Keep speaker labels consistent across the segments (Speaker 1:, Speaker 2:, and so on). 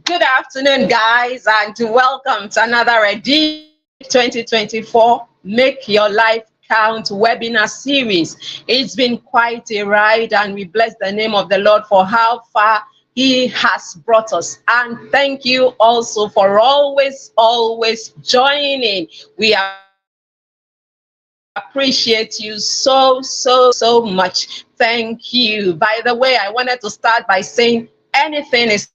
Speaker 1: Good afternoon, guys, and welcome to another edition 2024 Make Your Life Count webinar series. It's been quite a ride, and we bless the name of the Lord for how far He has brought us. And thank you also for always joining. We appreciate you so much. Thank you. By the way, I wanted to start by saying anything is,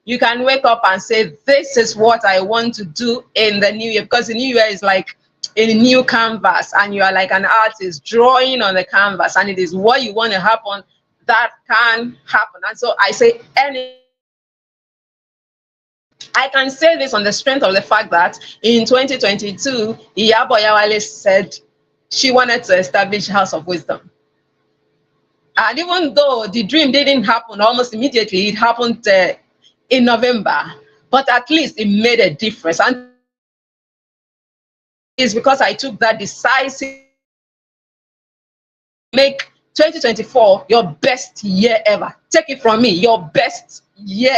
Speaker 1: you can wake up and say, this is what I want to do in the new year, because the new year is like a new canvas, and you are like an artist drawing on the canvas, and it is what you want to happen that can happen. And so I say I can say this on the strength of the fact that in 2022, Iyabooyawale said she wanted to establish House of Wisdom. And even though the dream didn't happen almost immediately, it happened in November, but at least it made a difference. And it's because I took that decisive, make 2024 your best year ever. Take it from me, your best year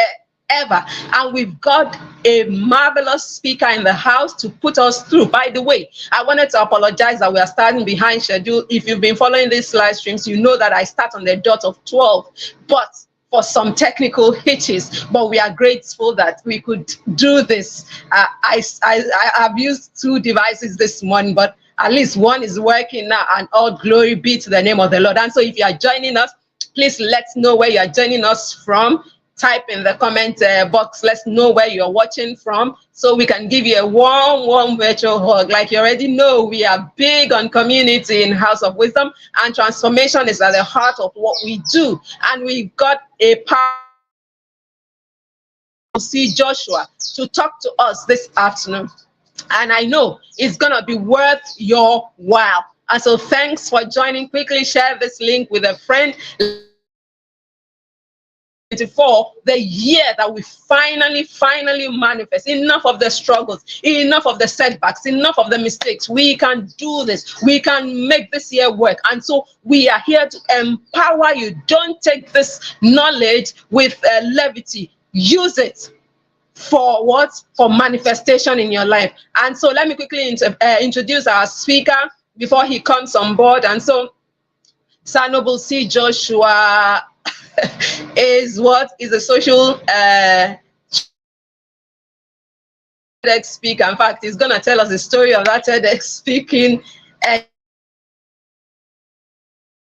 Speaker 1: ever. And we've got a marvelous speaker in the house to put us through. By the way, I wanted to apologize that we are starting behind schedule. If you've been following these live streams, you know that I start on the dot of 12, but for some technical hitches, but we are grateful that we could do this. I've used 2 devices this morning, but at least one is working now, and all glory be to the name of the Lord. And so if you are joining us, please let's know where you are joining us from. Type in the comment box. Let's know where you're watching from, so we can give you a warm virtual hug. Like you already know, we are big on community in House of Wisdom, and transformation is at the heart of what we do. And we've got a see Joshua to talk to us this afternoon, and I know it's gonna be worth your while. And so thanks for joining. Quickly share this link with a friend. For the year that we finally manifest. Enough of the struggles, enough of the setbacks, enough of the mistakes. We can do this. We can make this year work. And so we are here to empower you. Don't take this knowledge with levity. Use it for what? For manifestation in your life. And so let me quickly introduce our speaker before he comes on board. And so Sanoble C. Joshua is a social TEDx speaker. In fact, he's going to tell us the story of that TEDx speaking. I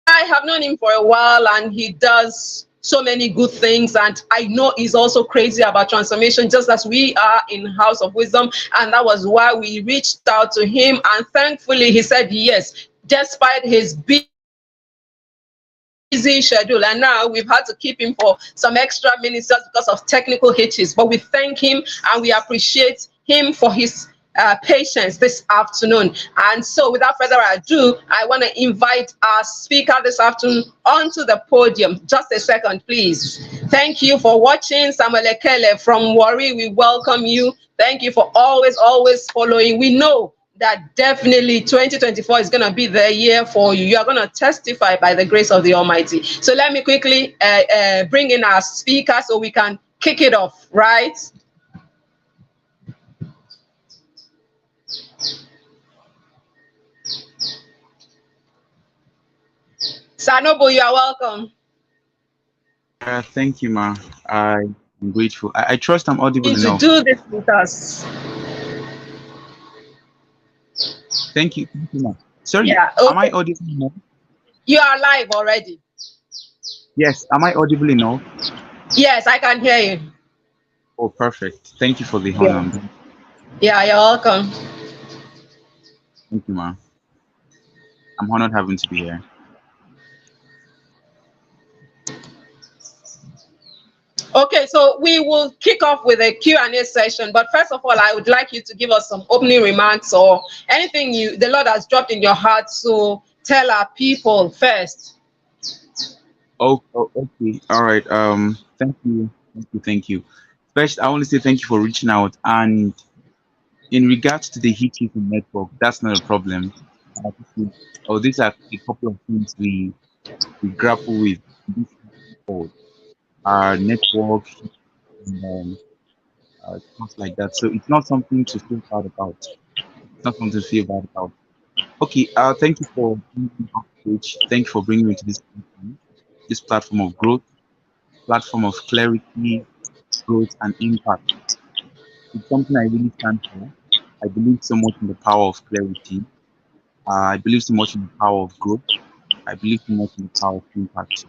Speaker 1: have known him for a while, and he does so many good things, and I know he's also crazy about transformation, just as we are in House of Wisdom. And that was why we reached out to him, and thankfully he said yes, despite his busy schedule. And now we've had to keep him for some extra minutes just because of technical hitches, but we thank him and we appreciate him for his patience this afternoon. And so without further ado, I want to invite our speaker this afternoon onto the podium. Just a second, please. Thank you for watching. Samuel Ekele from Warri, we welcome you. Thank you for always following. We know that definitely 2024 is going to be the year for you. You are going to testify by the grace of the Almighty. So let me quickly bring in our speaker so we can kick it off, right? Sanoble, you are welcome.
Speaker 2: Thank you, ma. I'm grateful. I trust I'm audible enough.
Speaker 1: To do this with us.
Speaker 2: Thank you, ma. Sorry,
Speaker 1: yeah, okay.
Speaker 2: Am I audible enough?
Speaker 1: You are live already.
Speaker 2: Yes, am I audible enough?
Speaker 1: Yes, I can hear you.
Speaker 2: Oh, perfect. Thank you for the honor.
Speaker 1: Yeah, you're welcome.
Speaker 2: Thank you, ma. I'm honored having to be here.
Speaker 1: Okay, so we will kick off with a Q&A session, but first of all, I would like you to give us some opening remarks or anything the Lord has dropped in your heart, so tell our people first.
Speaker 2: Oh, okay. All right. Thank you. First, I want to say thank you for reaching out. And in regards to the hitches in network, that's not a problem. These are a couple of things we grapple with. Our network, and stuff like that. So it's not something to feel bad about. It's not something to feel bad about. Okay, thank you for bringing me on stage. Thank you for bringing me to this platform of growth, platform of clarity, growth, and impact. It's something I really stand for. I believe so much in the power of clarity. I believe so much in the power of growth. I believe so much in the power of impact.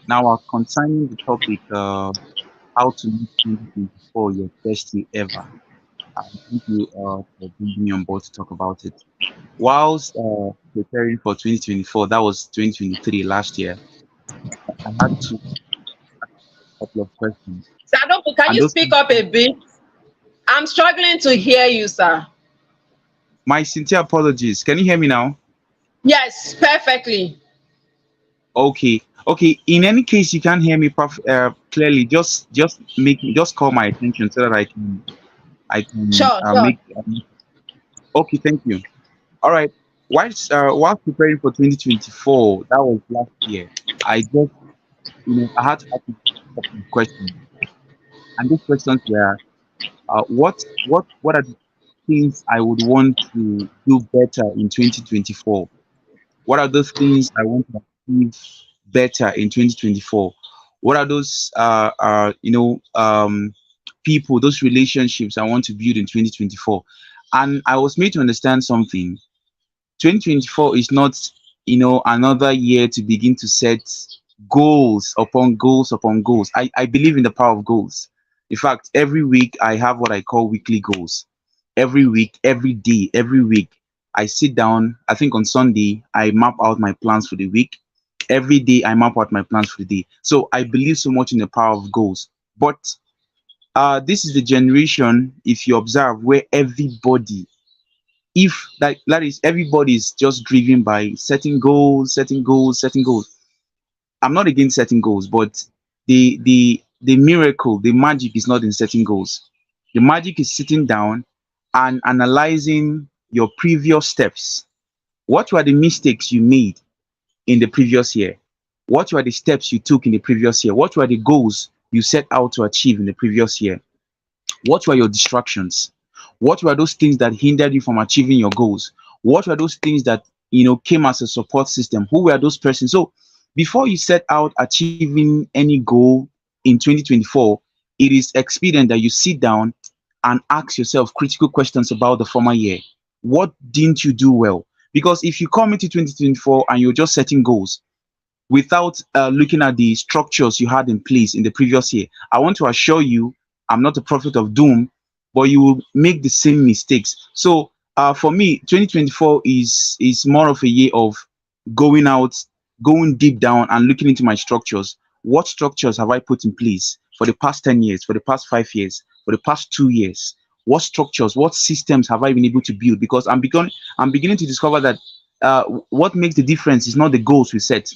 Speaker 2: Now, concerning the topic, how to make 2024 your best year ever. Thank you for bringing me on board to talk about it. Whilst preparing for 2024, that was 2023 last year, I had to couple of questions.
Speaker 1: Sir, can
Speaker 2: And
Speaker 1: you
Speaker 2: those,
Speaker 1: speak up a bit? I'm struggling to hear you, sir.
Speaker 2: my sincere apologies. Can you hear me now?
Speaker 1: Yes, perfectly.
Speaker 2: Okay. Okay. In any case, you can't hear me clearly. Just call my attention so that I can
Speaker 1: Sure, sure.
Speaker 2: make. Okay. Thank you. All right. While preparing for 2024, that was last year. I just I had to ask a couple of questions, and these questions were, what are the things I would want to do better in 2024? What are those things I want to achieve better in 2024? What are those people, those relationships I want to build in 2024? And I was made to understand something. 2024 is not, another year to begin to set goals upon goals upon goals. I believe in the power of goals. In fact, every week I have what I call weekly goals. Every week, every day, every week, I sit down. I think on Sunday, I map out my plans for the week. Every day, I map out my plans for the day. So I believe so much in the power of goals. But this is the generation, if you observe, where everybody, if that is everybody is just driven by setting goals, setting goals, setting goals. I'm not against setting goals, but the miracle, the magic is not in setting goals. The magic is sitting down and analyzing your previous steps. What were the mistakes you made in the previous year? What were the steps you took in the previous year? What were the goals you set out to achieve in the previous year? What were your distractions? What were those things that hindered you from achieving your goals? What were those things that came as a support system? Who were those persons? So before you set out achieving any goal in 2024, it is expedient that you sit down and ask yourself critical questions about the former year. What didn't you do well? Because if you come into 2024 and you're just setting goals without looking at the structures you had in place in the previous year, I want to assure you, I'm not a prophet of doom, but you will make the same mistakes. So for me, 2024 is more of a year of going out, going deep down and looking into my structures. What structures have I put in place for the past 10 years, for the past 5 years, for the past 2 years? What structures, what systems have I been able to build? Because I'm beginning to discover that what makes the difference is not the goals we set.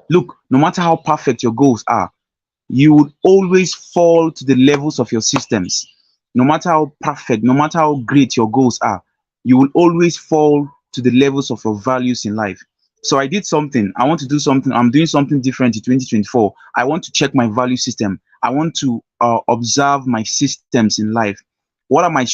Speaker 2: Look, no matter how perfect your goals are, you would always fall to the levels of your systems. No matter how perfect, no matter how great your goals are, you will always fall to the levels of your values in life. So I did something. I want to do something. I'm doing something different in 2024. I want to check my value system. I want to observe my systems in life. What are my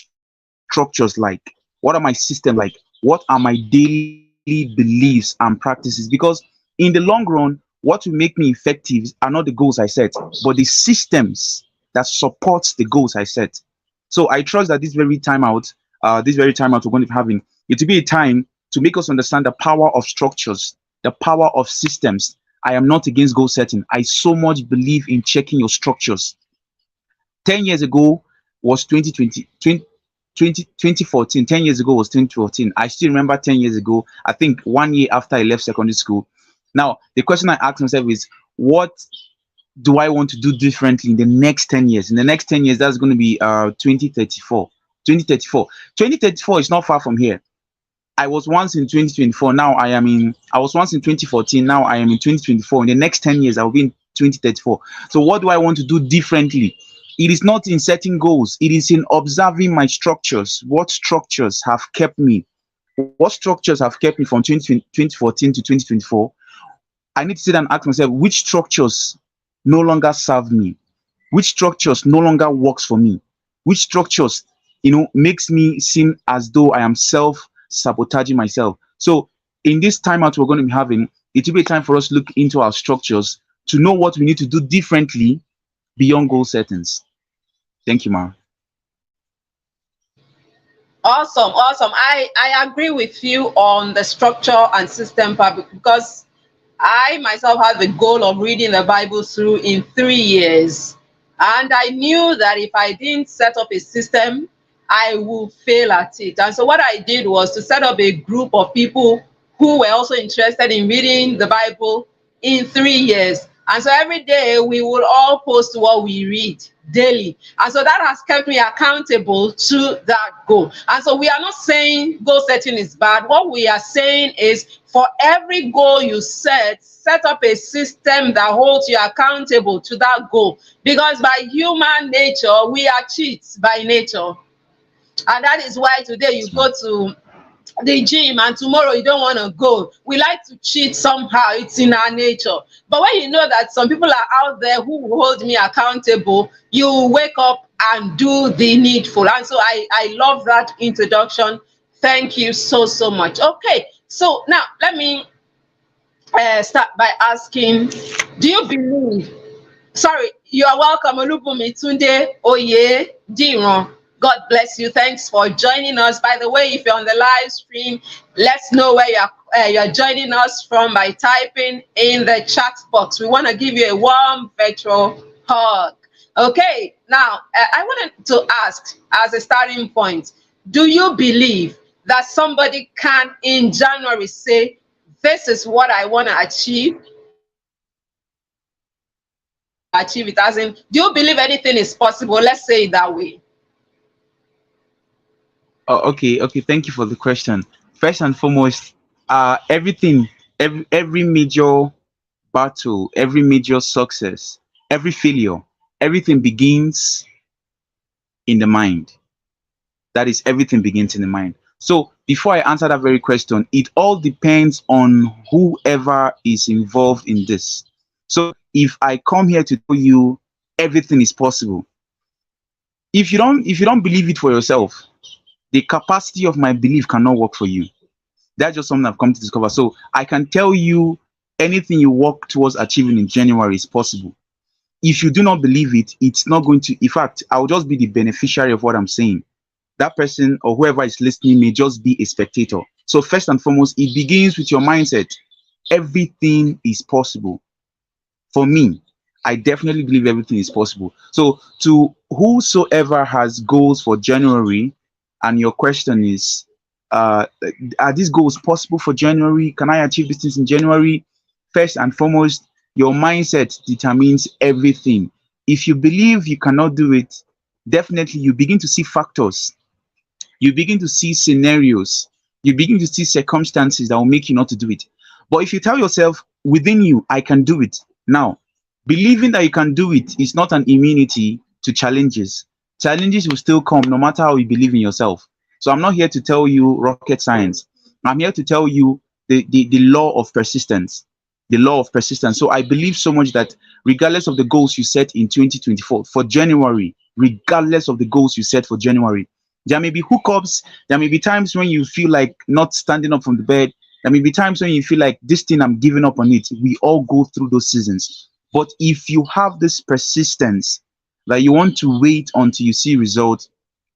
Speaker 2: structures like? What are my systems like? What are my daily beliefs and practices? Because in the long run, what will make me effective are not the goals I set, but the systems that support the goals I set. So I trust that this very time out we're going to be having, it will be a time to make us understand the power of structures, the power of systems. I am not against goal setting. I so much believe in checking your structures. 10 years ago was 2014. 10 years ago was 2014. I still remember 10 years ago, I think 1 year after I left secondary school. Now, the question I ask myself is, what do I want to do differently in the next 10 years? In the next 10 years, that's going to be 2034. 2034. 2034 is not far from here. I was once in 2024. I was once in 2014. Now I am in 2024. In the next 10 years, I will be in 2034. So what do I want to do differently? It is not in setting goals. It is in observing my structures. What structures have kept me? What structures have kept me from 2014 to 2024? I need to sit and ask myself which structures no longer serve me. which structures no longer works for me, which structures, makes me seem as though I am self-sabotaging myself. So in this time out we're going to be having, it will be time for us to look into our structures to know what we need to do differently beyond goal settings. Thank you, Ma.
Speaker 1: Awesome, awesome. I agree with you on the structure and system part, because I myself had the goal of reading the Bible through in 3 years. And I knew that if I didn't set up a system, I would fail at it. And so what I did was to set up a group of people who were also interested in reading the Bible in 3 years. And so every day we will all post what we read daily. And so that has kept me accountable to that goal. And so we are not saying goal setting is bad. What we are saying is, for every goal you set up a system that holds you accountable to that goal. Because by human nature, we are cheats by nature. And that is why today you
Speaker 2: Yes, Ma.
Speaker 1: go to the gym and tomorrow you don't want to go. We like to cheat somehow. It's in our nature. But when you know that some people are out there who hold me accountable, you wake up and do the needful. And so I love that introduction. Thank you so, so much. Okay, so now let me start by asking, do you believe? Sorry, you are welcome, Olubumi Tunde Oye Diron. God bless you. Thanks for joining us. By the way, if you're on the live stream, let's know where you're joining us from by typing in the chat box. We want to give you a warm virtual hug. Okay, now I wanted to ask, as a starting point, do you believe that somebody can in January say, this is what I want to achieve? Achieve it, as in, do you believe anything is possible? Let's say it that way.
Speaker 2: Oh, okay. Thank you for the question. First and foremost, every major battle, every major success, every failure, everything begins in the mind. That is, everything begins in the mind. So before I answer that very question, it all depends on whoever is involved in this. So if I come here to tell you everything is possible, if you don't believe it for yourself, the capacity of my belief cannot work for you. That's just something I've come to discover. So I can tell you anything you work towards achieving in January is possible. If you do not believe it, it's not going to. In fact, I'll just be the beneficiary of what I'm saying. That person or whoever is listening may just be a spectator. So first and foremost, it begins with your mindset. Everything is possible. For me, I definitely believe everything is possible. So to whosoever has goals for January, and your question is, are these goals possible for January? Can I achieve these things in January? First and foremost, your mindset determines everything. If you believe you cannot do it, definitely you begin to see factors, you begin to see scenarios, you begin to see circumstances that will make you not to do it. But if you tell yourself within you, I can do it. Now, believing that you can do it is not an immunity to challenges. Challenges will still come no matter how you believe in yourself. So I'm not here to tell you rocket science. I'm here to tell you the law of persistence. The law of persistence. So I believe so much that regardless of the goals you set in 2024 for January, regardless of the goals you set for January, there may be hookups. There may be times when you feel like not standing up from the bed. There may be times when you feel like this thing, I'm giving up on it. We all go through those seasons. But if you have this persistence that you want to wait until you see results,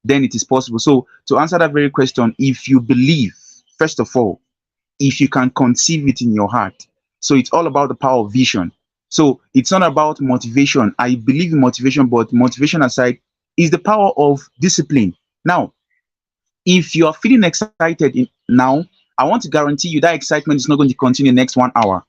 Speaker 2: then it is possible. So to answer that very question, if you believe, first of all, if you can conceive it in your heart. So it's all about the power of vision. So it's not about motivation. I believe in motivation, but motivation aside is the power of discipline. Now, if you are feeling excited now, I want to guarantee you that excitement is not going to continue the next 1 hour.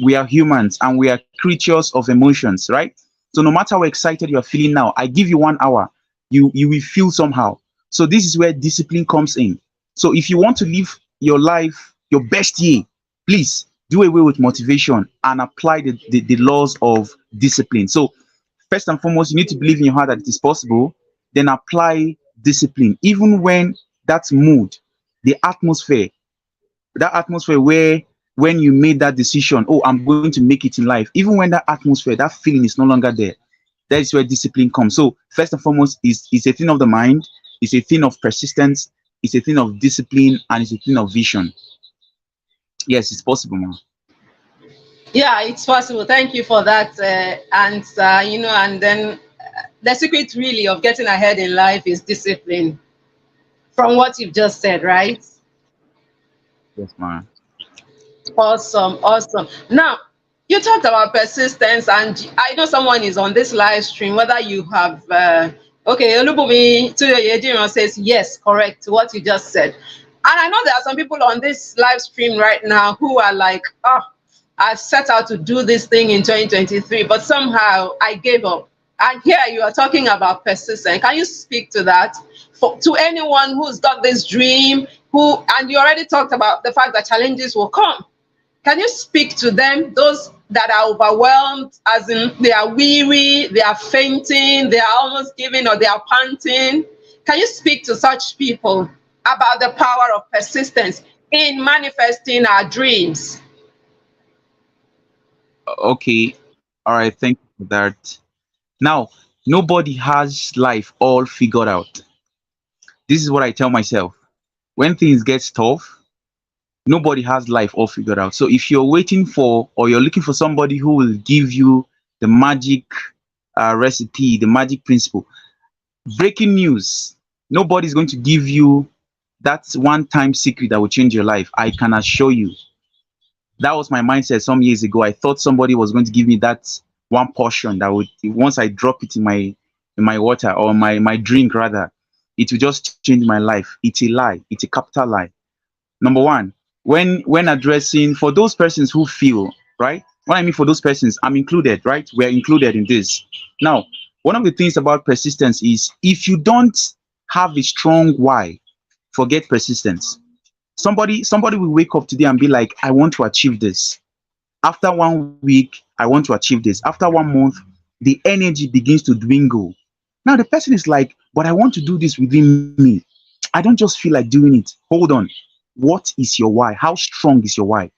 Speaker 2: We are humans and we are creatures of emotions, right? So no matter how excited you are feeling now, I give you 1 hour, you will feel somehow. So this is where discipline comes in. So if you want to live your life, your best year, please do away with motivation and apply the laws of discipline. So first and foremost, you need to believe in your heart that it is possible, then apply discipline. Even when that mood, the atmosphere, that atmosphere where when you made that decision, oh, I'm going to make it in life, even when that atmosphere, that feeling is no longer there, That is where discipline comes. So first and foremost, is a thing of the mind, it's a thing of persistence, it's a thing of discipline, and it's a thing of vision. Yes, it's possible, man.
Speaker 1: Yeah, it's possible. Thank you for that answer. And then the secret really of getting ahead in life is discipline, from what you've just said, right?
Speaker 2: Yes, man.
Speaker 1: Awesome, awesome. Now, you talked about persistence, and I know someone is on this live stream, whether you have, okay, Olubumi Tuyoyediran says, yes, correct, to what you just said. And I know there are some people on this live stream right now who are like, oh, I set out to do this thing in 2023, but somehow I gave up. And here you are talking about persistence. Can you speak to that to anyone who's got this dream, and you already talked about the fact that challenges will come. Can you speak to them, those that are overwhelmed, as in they are weary, they are fainting, they are almost giving, or they are panting? Can you speak to such people about the power of persistence in manifesting our dreams?
Speaker 2: Okay. All right. Thank you for that. Now, nobody has life all figured out. This is what I tell myself. When things get tough, nobody has life all figured out. So if you're waiting for, or you're looking for somebody who will give you the magic recipe, the magic principle, breaking news, nobody's going to give you that one time secret that will change your life. I can assure you. That was my mindset some years ago. I thought somebody was going to give me that one portion that would, once I drop it in my water, or my drink rather, it will just change my life. It's a lie. It's a capital lie. Number one, when addressing, for those persons who feel, right, what I mean, for those persons, I'm included, right, we're included in this. Now, one of the things about persistence is, if you don't have a strong why, forget persistence. Somebody will wake up today and be like, I want to achieve this. After 1 week, I want to achieve this. After 1 month, the energy begins to dwindle. Now the person is like, but I want to do this within me. I don't just feel like doing it. Hold on. What is your why? How strong is your why?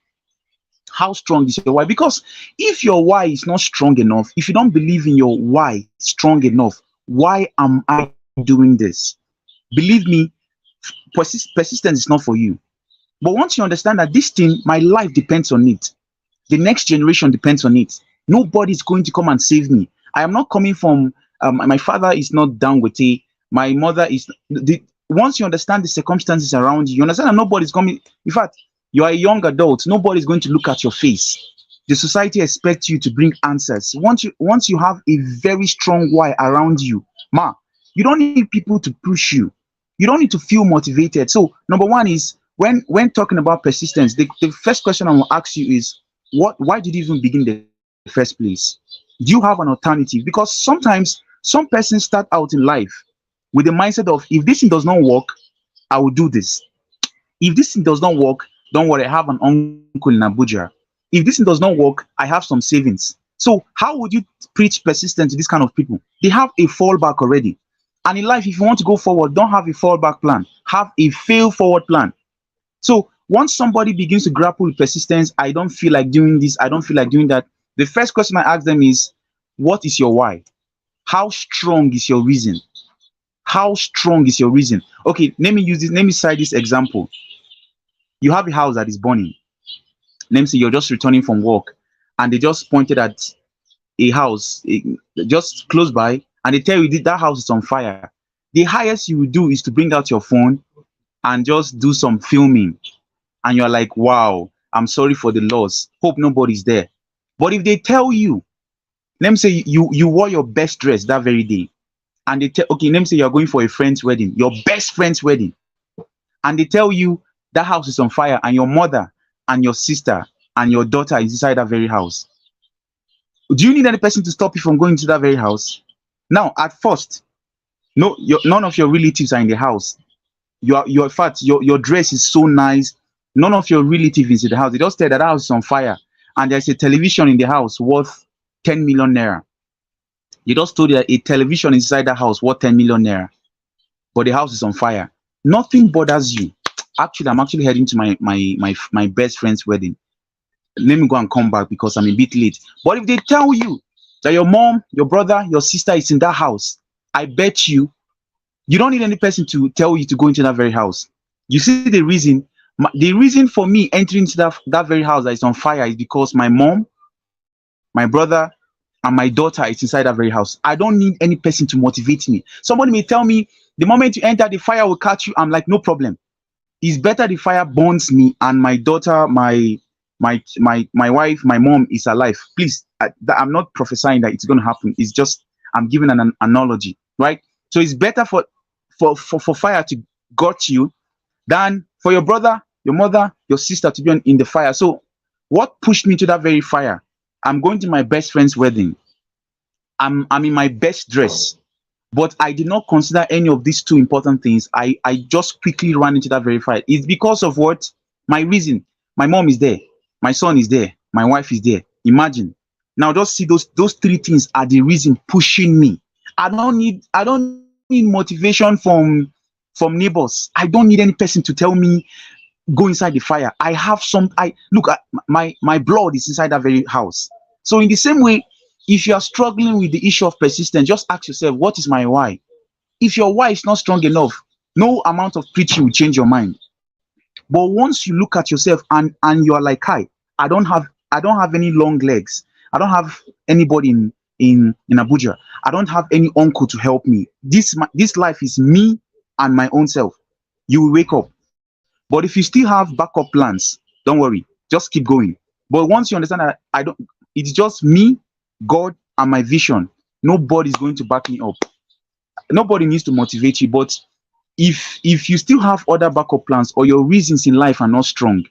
Speaker 2: How strong is your why? Because if your why is not strong enough, if you don't believe in your why strong enough, why am I doing this? Believe me, persistence is not for you. But once you understand that this thing, my life depends on it, the next generation depends on it. Nobody's going to come and save me. I am not coming from, my father is not down with it. My mother is, once you understand the circumstances around you, you understand that nobody's coming. In fact, you are a young adult. Nobody's going to look at your face. The society expects you to bring answers. Once you have a very strong why around you, you don't need people to push you. You don't need to feel motivated. So number one is, when talking about persistence, the first question I will ask you is, why did you even begin in the first place? Do you have an alternative? Because sometimes some persons start out in life with the mindset of, if this thing does not work, I will do this. If this thing does not work, don't worry, I have an uncle in Abuja. If this thing does not work, I have some savings. So how would you preach persistence to this kind of people? They have a fallback already. And in life, if you want to go forward, don't have a fallback plan. Have a fail forward plan. So once somebody begins to grapple with persistence, I don't feel like doing this, I don't feel like doing that, the first question I ask them is, what is your why? How strong is your reason? How strong is your reason? Okay, let me cite this example. You have a house that is burning. Let me say you're just returning from work, and they just pointed at a house just close by, and they tell you that house is on fire. The highest you will do is to bring out your phone and just do some filming, and you're like, wow, I'm sorry for the loss, hope nobody's there. But if they tell you, let me say you wore your best dress that very day, and they tell, okay, let me say you're going for a friend's wedding, your best friend's wedding, and they tell you that house is on fire, and your mother and your sister and your daughter is inside that very house, do you need any person to stop you from going to that very house? Now, at first, no, none of your relatives are in the house. In fact, your dress is so nice. None of your relatives is in the house. They just tell that the house is on fire, and there's a television in the house worth 10 million naira. You just told you that a television inside the house worth 10 million naira, but the house is on fire. Nothing bothers you. Actually, I'm actually heading to my best friend's wedding. Let me go and come back because I'm a bit late. But if they tell you that your mom, your brother, your sister is in that house, I bet you don't need any person to tell you to go into that very house. You see the reason. The reason for me entering into that very house that is on fire is because my mom, my brother, and my daughter is inside that very house. I don't need any person to motivate me. Somebody may tell me the moment you enter, the fire will catch you. I'm like, no problem. It's better the fire burns me and my daughter, my wife, my mom is alive. Please, I'm not prophesying that it's going to happen. It's just I'm giving an analogy, right? So it's better for fire to got you than for your brother, your mother, your sister to be in the fire. So what pushed me to that very fire? I'm going to my best friend's wedding. I'm in my best dress. But I did not consider any of these two important things. I just quickly ran into that very fire. It's because of what? My reason. My mom is there. My son is there. My wife is there. Imagine. Now just see those three things are the reason pushing me. I don't need motivation from neighbors. I don't need any person to tell me go inside the fire. I have some I look at my blood is inside that very house. So in the same way, if you are struggling with the issue of persistence, just ask yourself, what is my why? If your why is not strong enough, no amount of preaching will change your mind. But once you look at yourself and you are like, I don't have any long legs. I don't have anybody in Abuja. I don't have any uncle to help me. This life is me and my own self. You will wake up. But if you still have backup plans, don't worry, just keep going. But once you understand that it's just me, God, and my vision. Nobody is going to back me up. Nobody needs to motivate you. But if you still have other backup plans or your reasons in life are not strong,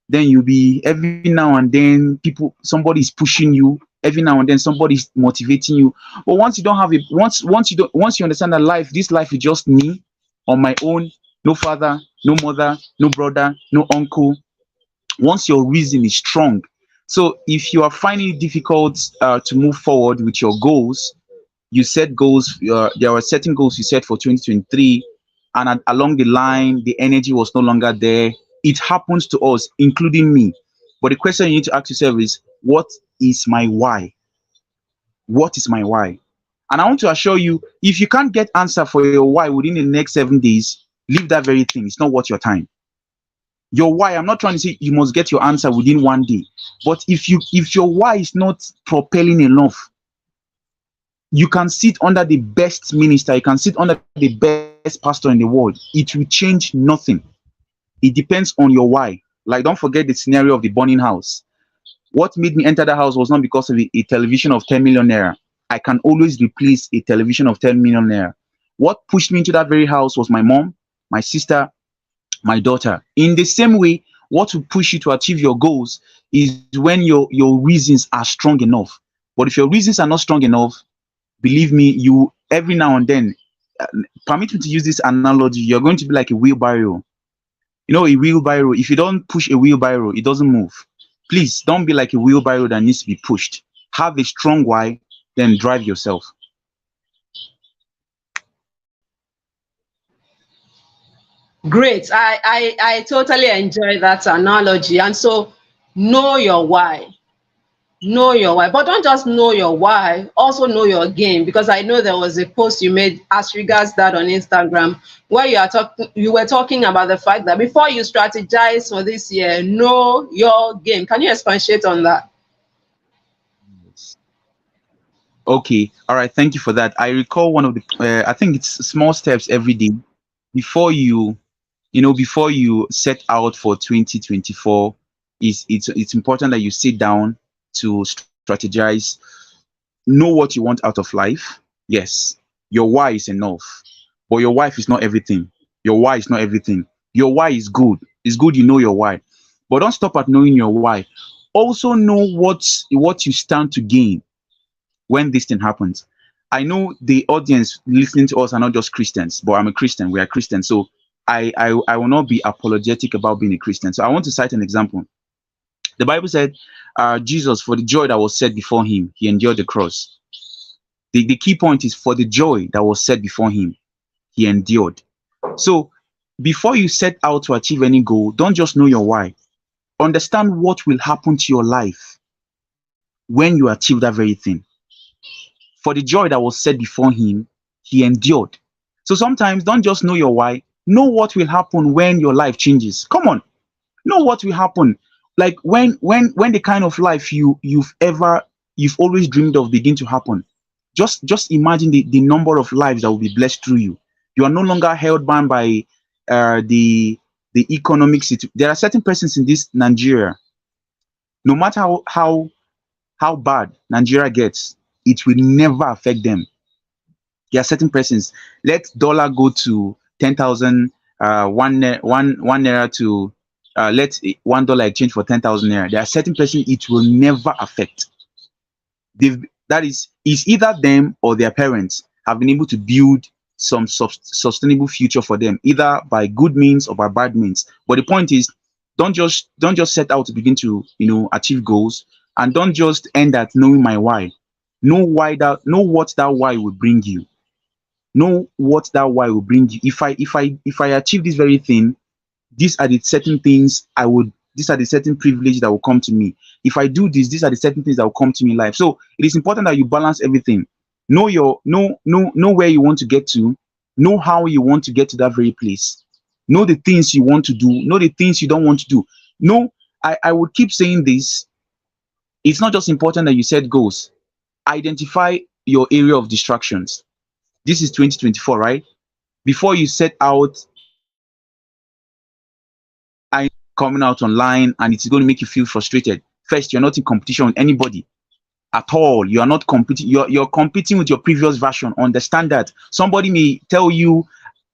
Speaker 2: then you'll be every now and then somebody is pushing you. Every now and then somebody is motivating you. But once you don't have it, once you understand that this life is just me on my own, no father, no mother, no brother, no uncle. Once your reason is strong, so if you are finding it difficult to move forward with your goals, you set goals. There were certain goals you set for 2023, and along the line, the energy was no longer there. It happens to us, including me. But the question you need to ask yourself is, what is my why? What is my why? And I want to assure you, if you can't get answer for your why within the next 7 days, leave that very thing. It's not worth your time. Your why, I'm not trying to say you must get your answer within one day, but if your why is not propelling enough, you can sit under the best minister, you can sit under the best pastor in the world, it will change nothing. It depends on your why. Like, don't forget the scenario of the burning house. What made me enter the house was not because of a television of 10 million naira. I can always replace a television of 10 million naira. What pushed me into that very house was my mom, my sister, my daughter. In the same way, what will push you to achieve your goals is when your reasons are strong enough. But if your reasons are not strong enough, believe me, you every now and then, uh, permit me to use this analogy, you're going to be like a wheelbarrow. You know, a wheelbarrow, if you don't push a wheelbarrow, it doesn't move. Please don't be like a wheelbarrow that needs to be pushed. Have a strong why, then drive yourself.
Speaker 1: Great. I totally enjoy that analogy. And so know your why. Know your why. But don't just know your why, also know your game. Because I know there was a post you made as regards that on Instagram where you were talking about the fact that before you strategize for this year, know your game. Can you expatiate on that?
Speaker 2: Okay, all right, thank you for that. I recall one of the, I think it's small steps every day before before you set out for 2024. It's important that you sit down to strategize, know what you want out of life. Yes, your why is enough, but your wife is not everything. Your why is not everything. Your why is good. It's good you know your why, but don't stop at knowing your why. Also know what you stand to gain when this thing happens. I know the audience listening to us are not just Christians, but I'm a Christian. We are Christians, so I will not be apologetic about being a Christian. So I want to cite an example. The Bible said, Jesus, for the joy that was set before him, he endured the cross. The key point is, for the joy that was set before him, he endured. So before you set out to achieve any goal, don't just know your why. Understand what will happen to your life when you achieve that very thing. For the joy that was set before him, he endured. So sometimes don't just know your why, know what will happen when your life changes. Come on, know what will happen. Like when the kind of life you've always dreamed of begin to happen. Just imagine the number of lives that will be blessed through you. You are no longer held bound by the economic situation. There are certain persons in this Nigeria, no matter how bad Nigeria gets, it will never affect them. There are certain persons. Let dollar go to 10,000, one naira to let $1 exchange for 10,000 naira. There are certain persons it will never affect. That is either them or their parents have been able to build some sustainable future for them, either by good means or by bad means. But the point is, don't just set out to begin to achieve goals, and don't just end at knowing my why. Know what that why will bring you. Know what that why will bring you. If I achieve this very thing, these are the certain things I would these are the certain privileges that will come to me. If I do this, these are the certain things that will come to me in life. So it is important that you balance everything. Know where you want to get to, know how you want to get to that very place. Know the things you want to do, know the things you don't want to do. No, I would keep saying this. It's not just important that you set goals. Identify your area of distractions. This is 2024, right? Before you set out, I coming out online and it's going to make you feel frustrated. First, you're not in competition with anybody at all. You are not competing. You're competing with your previous version. Understand that. Somebody may tell you,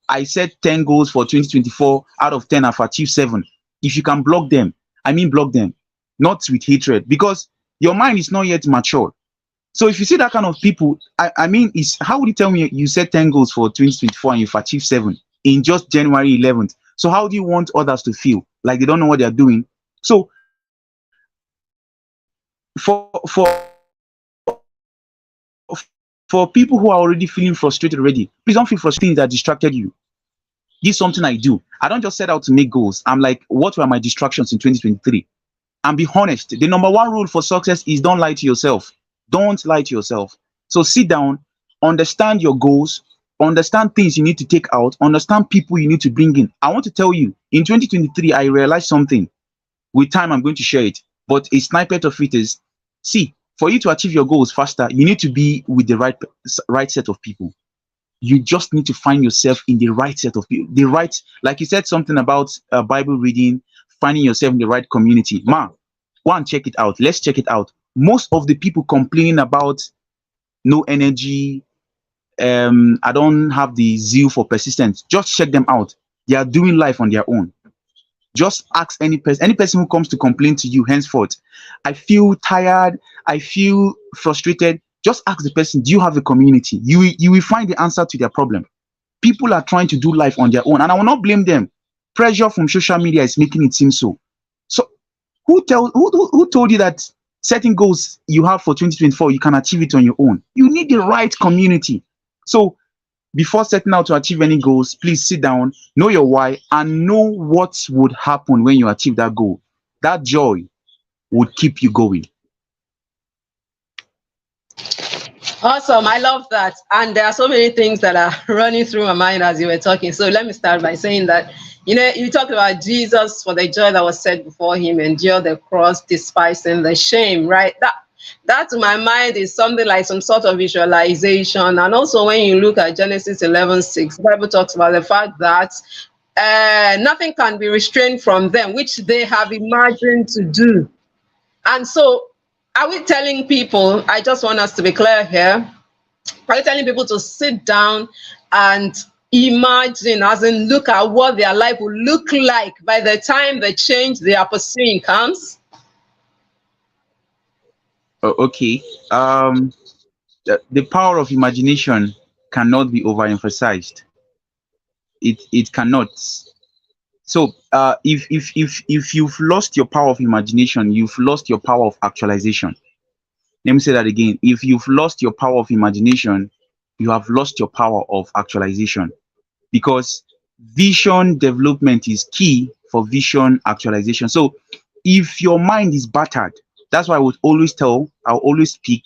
Speaker 2: I set 10 goals for 2024. Out of 10, I've achieved 7. If you can block them, I mean block them, not with hatred, because your mind is not yet mature. So if you see that kind of people, I mean, how would you tell me you set 10 goals for 2024 and you've achieved 7 in just January 11th? So how do you want others to feel? Like they don't know what they're doing? So for people who are already feeling frustrated already, please don't feel frustrated that distracted you. This is something I do. I don't just set out to make goals. I'm like, what were my distractions in 2023? And be honest. The number one rule for success is don't lie to yourself. Don't lie to yourself. So sit down, understand your goals, understand things you need to take out, understand people you need to bring in. I want to tell you, in 2023, I realized something. With time, I'm going to share it. But a snippet of it is, see, for you to achieve your goals faster, you need to be with the right set of people. You just need to find yourself in the right set of people. Like you said something about Bible reading, finding yourself in the right community. Man, go and check it out. Let's check it out. Most of the people complaining about no energy, I don't have the zeal for persistence. Just check them out. They are doing life on their own. Just ask any person who comes to complain to you henceforth, I feel tired, I feel frustrated. Just ask the person, do you have a community? You will find the answer to their problem. People are trying to do life on their own, and I will not blame them. Pressure from social media is making it seem so. So who told you that setting goals you have for 2024, you can achieve it on your own? You need the right community. So before setting out to achieve any goals, please sit down, know your why, and know what would happen when you achieve that goal. That joy would keep you going.
Speaker 1: Awesome. I love that. And there are so many things that are running through my mind as you were talking. So let me start by saying that, you talked about Jesus, for the joy that was set before him, endured the cross, despising the shame, right? That to my mind is something like some sort of visualization. And also when you look at Genesis 11:6, the Bible talks about the fact that nothing can be restrained from them, which they have imagined to do. And so are we telling people, I just want us to be clear here, are we telling people to sit down and imagine, as in look at what their life will look like by the time the change they are pursuing comes?
Speaker 2: Okay. The power of imagination cannot be overemphasized. It cannot. So if you've lost your power of imagination, you've lost your power of actualization. Let me say that again. If you've lost your power of imagination, you have lost your power of actualization, because vision development is key for vision actualization. So if your mind is battered, that's why I'll always speak,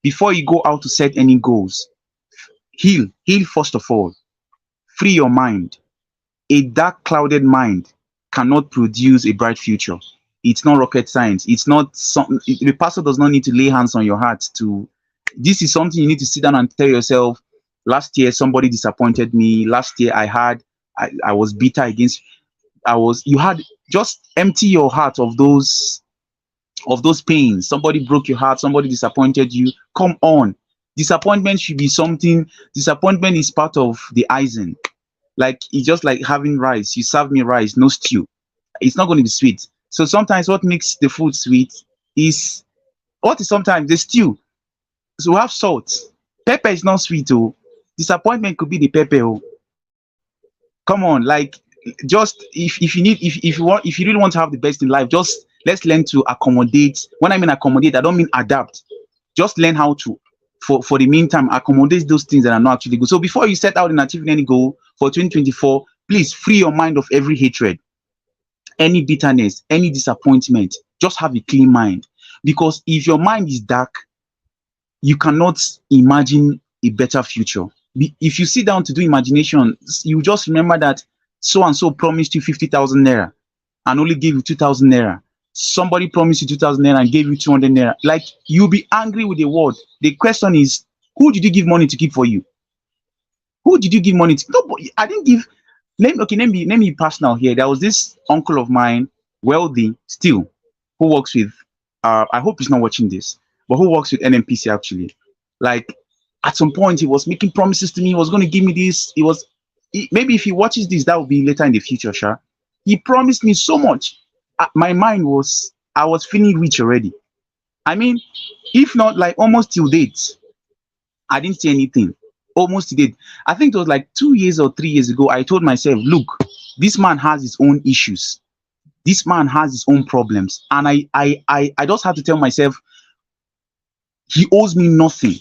Speaker 2: Before you go out to set any goals, heal first of all. Free your mind. A dark, clouded mind cannot produce a bright future. It's not rocket science. It's not something. The pastor does not need to lay hands on your heart to. This is something you need to sit down and tell yourself. Last year, somebody disappointed me. Last year, I was bitter against. You had just empty your heart of those pains. Somebody broke your heart. Somebody disappointed you. Come on. Disappointment should be something. Disappointment is part of the icing. Like it's just like having rice. You serve me rice, no stew. It's not going to be sweet. So sometimes what makes the food sweet is sometimes the stew. So we have salt. Pepper is not sweet. Oh, disappointment could be the pepper. Oh, come on. Like just if you really want to have the best in life, just let's learn to accommodate. When I mean accommodate, I don't mean adapt. Just learn how to for the meantime accommodate those things that are not actually good. So before you set out in achieving any goal for 2024, please free your mind of every hatred, any bitterness, any disappointment. Just have a clean mind, because if your mind is dark, you cannot imagine a better future. If you sit down to do imagination, you just remember that so and so promised you 50,000 naira and only gave you 2,000 naira. Somebody promised you 2,000 naira and gave you 200 naira. Like, you'll be angry with the world. The question is, who did you give money to keep for you? Who did you give money to? Nobody. I didn't give. Let me be personal here. There was this uncle of mine, wealthy still, who works with. I hope he's not watching this, but who works with NMPC actually. Like, at some point, he was making promises to me. He was going to give me this. Maybe if he watches this, that will be later in the future, sure. He promised me so much. My mind was, I was feeling rich already. I mean, if not like almost till date, I didn't see anything. Almost to date. I think it was like 2 years or 3 years ago. I told myself, look, this man has his own issues. This man has his own problems. And I just had to tell myself, he owes me nothing.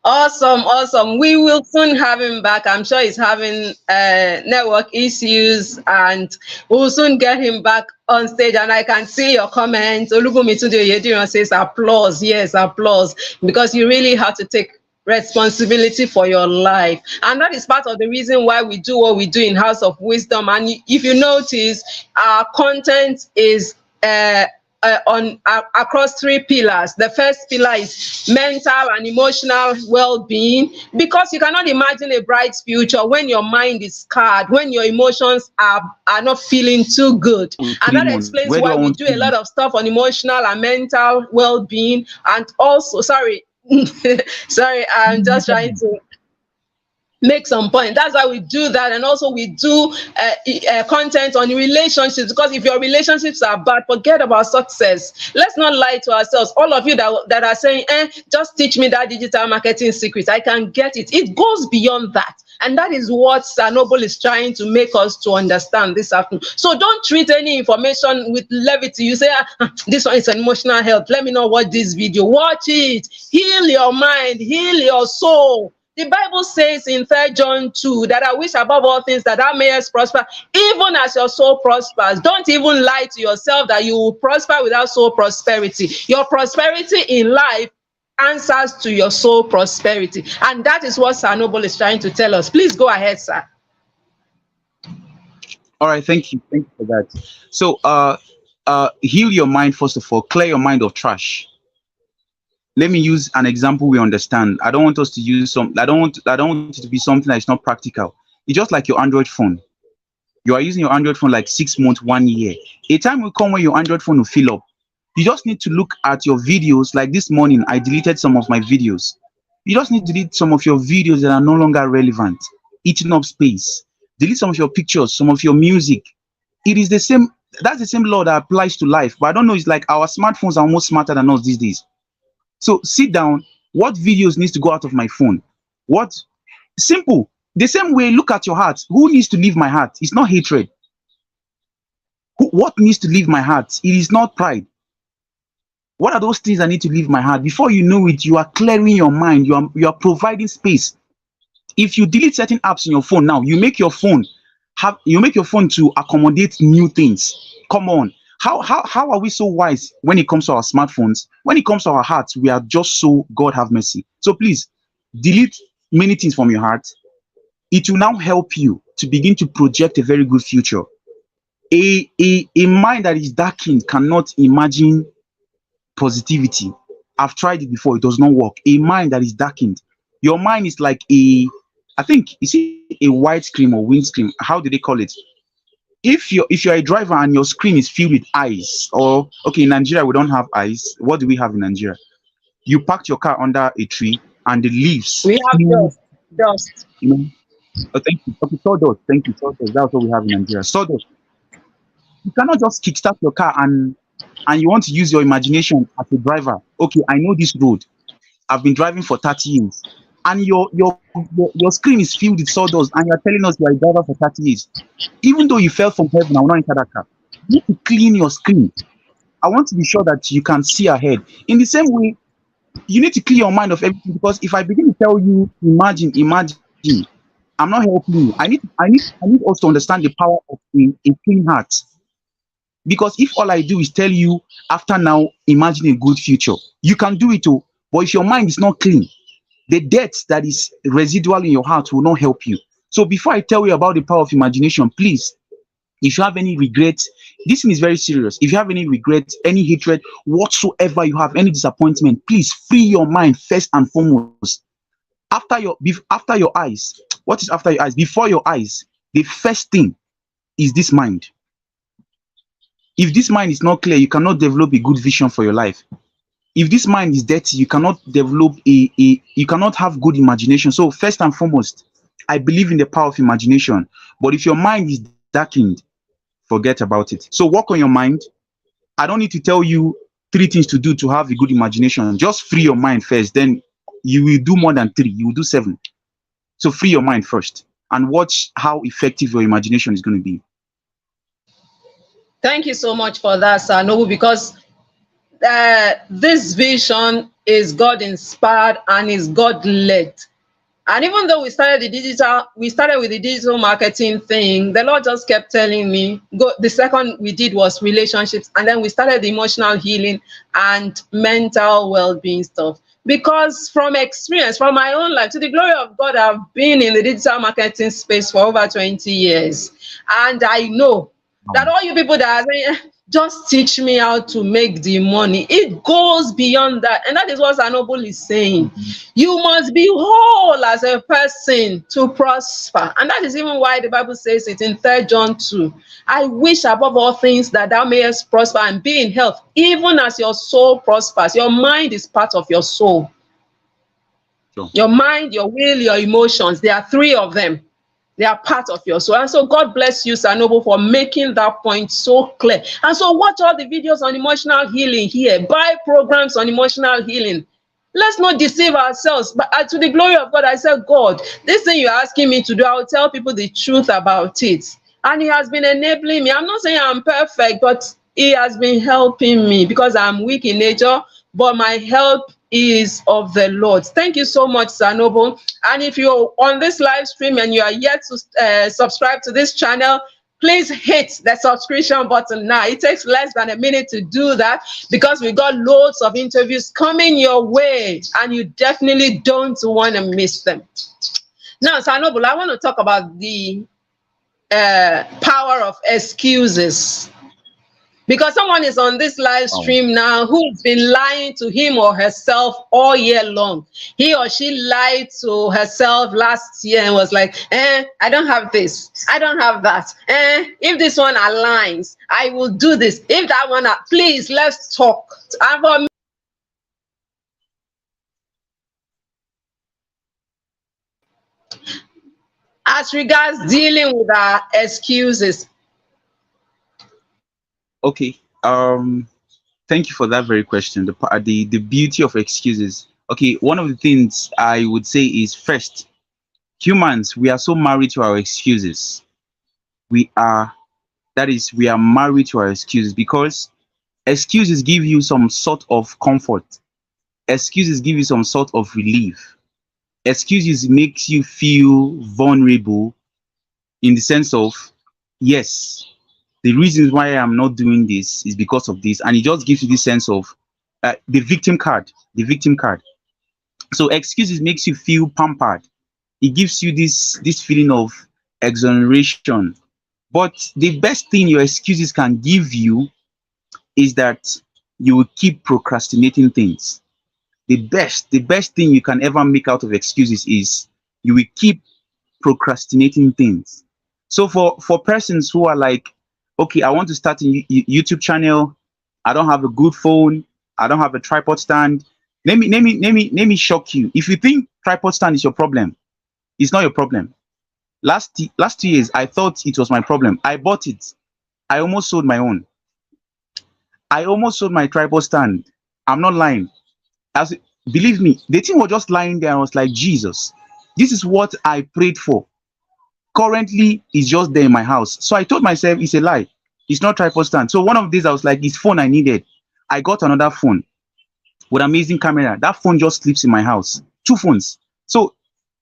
Speaker 1: Awesome, awesome. We will soon have him back. I'm sure he's having network issues, and we'll soon get him back on stage. And I can see your comments. Olubumitunde Oyediran says applause. Yes, applause, because you really have to take responsibility for your life, and that is part of the reason why we do what we do in House of Wisdom. And if you notice, our content is across 3 pillars. The first pillar is mental and emotional well-being, because you cannot imagine a bright future when your mind is scarred, when your emotions are not feeling too good. And that explains why we do a lot of stuff on emotional and mental well-being. And also, sorry, I'm just trying to make some point. That's why we do that. And also we do content on relationships, because if your relationships are bad, forget about success. Let's not lie to ourselves. All of you that are saying, just teach me that digital marketing secret, I can get it. It goes beyond that. And that is what Sir Noble is trying to make us to understand this afternoon. So don't treat any information with levity. You say, this one is an emotional health, let me not watch this video. Watch it. Heal your mind, heal your soul. The Bible says in 3 John 2 that I wish above all things that thou mayest prosper, even as your soul prospers. Don't even lie to yourself that you will prosper without soul prosperity. Your prosperity in life answers to your soul prosperity. And that is what Sir Noble is trying to tell us. Please go ahead, sir.
Speaker 2: All right, thank you. Thank you for that. So heal your mind first of all, clear your mind of trash. Let me use an example we understand. I don't want us to use I don't want it to be something that's not practical. It's just like your Android phone. You are using your Android phone like 6 months, 1 year. A time will come when your Android phone will fill up. You just need to look at your videos. Like this morning, I deleted some of my videos. You just need to delete some of your videos that are no longer relevant, eating up space. Delete some of your pictures, some of your music. It is the same. That's the same law that applies to life. But I don't know. It's like our smartphones are almost smarter than us these days. So sit down. What videos needs to go out of my phone? What? Simple. The same way, look at your heart. Who needs to leave my heart? It's not hatred. What needs to leave my heart? It is not pride. What are those things that need to leave my heart? Before you know it, you are clearing your mind. You are providing space. If you delete certain apps in your phone now, you make your phone have you make your phone to accommodate new things. Come on. How are we so wise when it comes to our smartphones? When it comes to our hearts, we are just so God have mercy. So please delete many things from your heart. It will now help you to begin to project a very good future. A mind that is darkened cannot imagine positivity. I've tried it before, it does not work. A mind that is darkened, your mind is like I think, you see a white screen or windscreen. How do they call it? If you're a driver and your screen is filled with ice, or okay, in Nigeria we don't have ice. What do we have in Nigeria? You parked your car under a tree and the leaves
Speaker 1: We have
Speaker 2: flew,
Speaker 1: dust. Dust.
Speaker 2: you know. Oh, thank you. Okay, sawdust. Thank you, sawdust. That's what we have in Nigeria. Sawdust. You cannot just kickstart your car and you want to use your imagination as a driver. Okay, I know this road. I've been driving for 30 years. And your screen is filled with sawdust and you're telling us you're a driver for 30 years. Even though you fell from heaven, I will not enter that car. You need to clean your screen. I want to be sure that you can see ahead. In the same way, you need to clear your mind of everything, because if I begin to tell you, imagine, I'm not helping you. I need us to understand the power of a clean heart. Because if all I do is tell you after now, imagine a good future, you can do it too. But if your mind is not clean, the debt that is residual in your heart will not help you. So before I tell you about the power of imagination, please, if you have any regrets, this thing is very serious. If you have any regrets, any hatred, whatsoever you have, any disappointment, please free your mind first and foremost. After your eyes, what is after your eyes? Before your eyes, the first thing is this mind. If this mind is not clear, you cannot develop a good vision for your life. If this mind is dirty, you cannot develop you cannot have good imagination. So first and foremost, I believe in the power of imagination. But if your mind is darkened, forget about it. So work on your mind. I don't need to tell you 3 things to do to have a good imagination. Just free your mind first. Then you will do more than 3. You will do 7. So free your mind first and watch how effective your imagination is going to be.
Speaker 1: Thank you so much for that, Sir Noble, because this vision is God inspired and is God led. And even though we started with the digital marketing thing, the Lord just kept telling me, go. The second we did was relationships, and then we started the emotional healing and mental well-being stuff. Because from experience, from my own life, to the glory of God, I've been in the digital marketing space for over 20 years. And I know that all you people that are saying, just teach me how to make the money, it goes beyond that. And that is what Sanoble is saying. You must be whole as a person to prosper. And that is even why the Bible says it in 3 John 2. I wish above all things that thou mayest prosper and be in health, even as your soul prospers. Your mind is part of your soul. Sure. Your mind, your will, your emotions, there are 3 of them. They are part of your soul. And so God bless you, Sanoble, for making that point so clear. And so watch all the videos on emotional healing here. Buy programs on emotional healing. Let's not deceive ourselves. But to the glory of God, I said, God, this thing you're asking me to do, I'll tell people the truth about it. And He has been enabling me. I'm not saying I'm perfect, but He has been helping me because I'm weak in nature, but my help is of the Lord. Thank you so much, Sanoble. And if you're on this live stream and you are yet to subscribe to this channel, please hit the subscription button now. It takes less than a minute to do that because we got loads of interviews coming your way and you definitely don't want to miss them. Now, Sanoble, I want to talk about the power of excuses. Because someone is on this live stream now who's been lying to him or herself all year long. He or she lied to herself last year and was like, I don't have this. I don't have that. If this one aligns, I will do this. If that one, please, let's talk. As regards dealing with our excuses.
Speaker 2: Okay. Thank you for that very question. The beauty of excuses. Okay, one of the things I would say is, first, humans, we are so married to our excuses. We are married to our excuses because excuses give you some sort of comfort. Excuses give you some sort of relief. Excuses makes you feel vulnerable. in the sense of, yes, the reasons why I'm not doing this is because of this, and it just gives you this sense of the victim card. The victim card. So excuses makes you feel pampered. It gives you this feeling of exoneration. But the best thing your excuses can give you is that you will keep procrastinating things. The best thing you can ever make out of excuses is you will keep procrastinating things. So for persons who are like, okay, I want to start a YouTube channel, I don't have a good phone, I don't have a tripod stand. Let me shock you. If you think tripod stand is your problem, it's not your problem. Last 2 years, I thought it was my problem. I bought it. I almost sold my own. I almost sold my tripod stand. I'm not lying. As Believe me, the thing was just lying there. I was like, Jesus, this is what I prayed for. Currently, it's just there in my house. So I told myself it's a lie. It's not tripod stand. So one of these, I was like, it's phone I needed. I got another phone with amazing camera. That phone just sleeps in my house. Two phones. So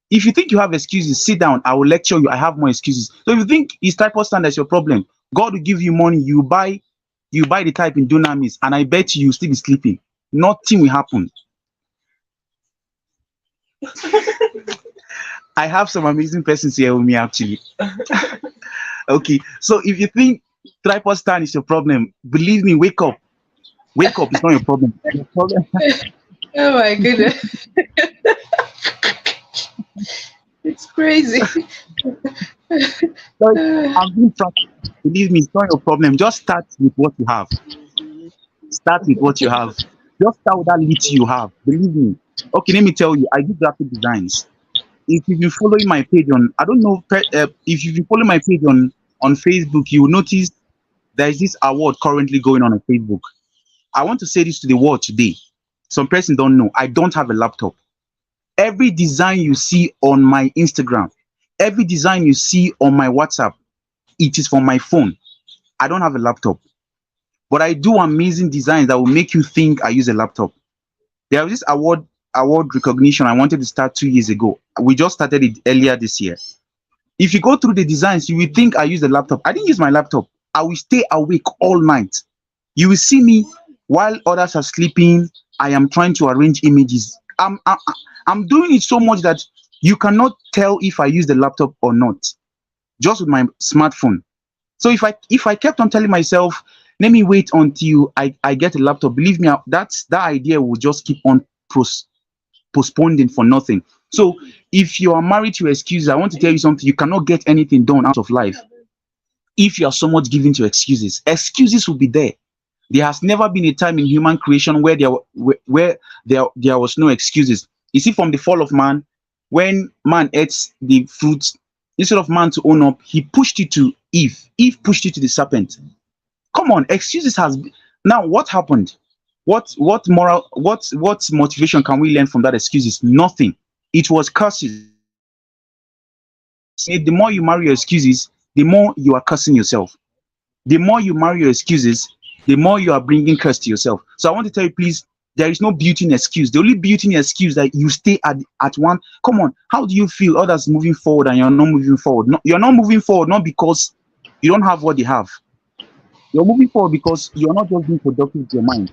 Speaker 2: if you think you have excuses, sit down. I will lecture you. I have more excuses. So if you think it's tripod stand that's your problem, God will give you money. You buy the type in Dunamis, and I bet you still be sleeping. Nothing will happen. I have some amazing persons here with me actually. Okay, so if you think tripod stand is your problem, believe me, wake up. Wake up, it's not your problem. Your problem.
Speaker 1: Oh my goodness. It's crazy.
Speaker 2: So I'm being practical. Believe me, it's not your problem. Just start with what you have. Start with what you have. Just start with that little you have. Believe me. Okay, let me tell you, I do graphic designs. If you've been following my page on, I don't know, if you've been following my page on Facebook, you will notice there is this award currently going on Facebook. I want to say this to the world today. Some person don't know. I don't have a laptop. Every design you see on my Instagram, every design you see on my WhatsApp, it is from my phone. I don't have a laptop, but I do amazing designs that will make you think I use a laptop. There was this award recognition I wanted to start 2 years ago. We just started it earlier this year. If you go through the designs, you will think I use a laptop. I didn't use my laptop. I will stay awake all night. You will see me while others are sleeping. I am trying to arrange images. I'm doing it so much that you cannot tell if I use the laptop or not, just with my smartphone. So if I kept on telling myself, let me wait until I get a laptop, believe me, that idea will just keep on postponing for nothing. So if you are married to excuses, I want to tell you something. You cannot get anything done out of life if you are so much given to excuses. Excuses will be there. There has never been a time in human creation where there was no excuses. You see, from the fall of man, when man ate the fruit, instead of man to own up, he pushed it to Eve. Eve pushed it to the serpent. Come on, excuses has now what happened? What motivation can we learn from that excuses? Nothing. It was curses. The more you marry your excuses, the more you are cursing yourself. The more you marry your excuses, the more you are bringing curse to yourself. So I want to tell you, please, there is no beauty in excuse. The only beauty in excuse that you stay at one. Come on, how do you feel others moving forward and you're not moving forward? No, you're not moving forward not because you don't have what they have. You're moving forward because you're not just being productive with your mind.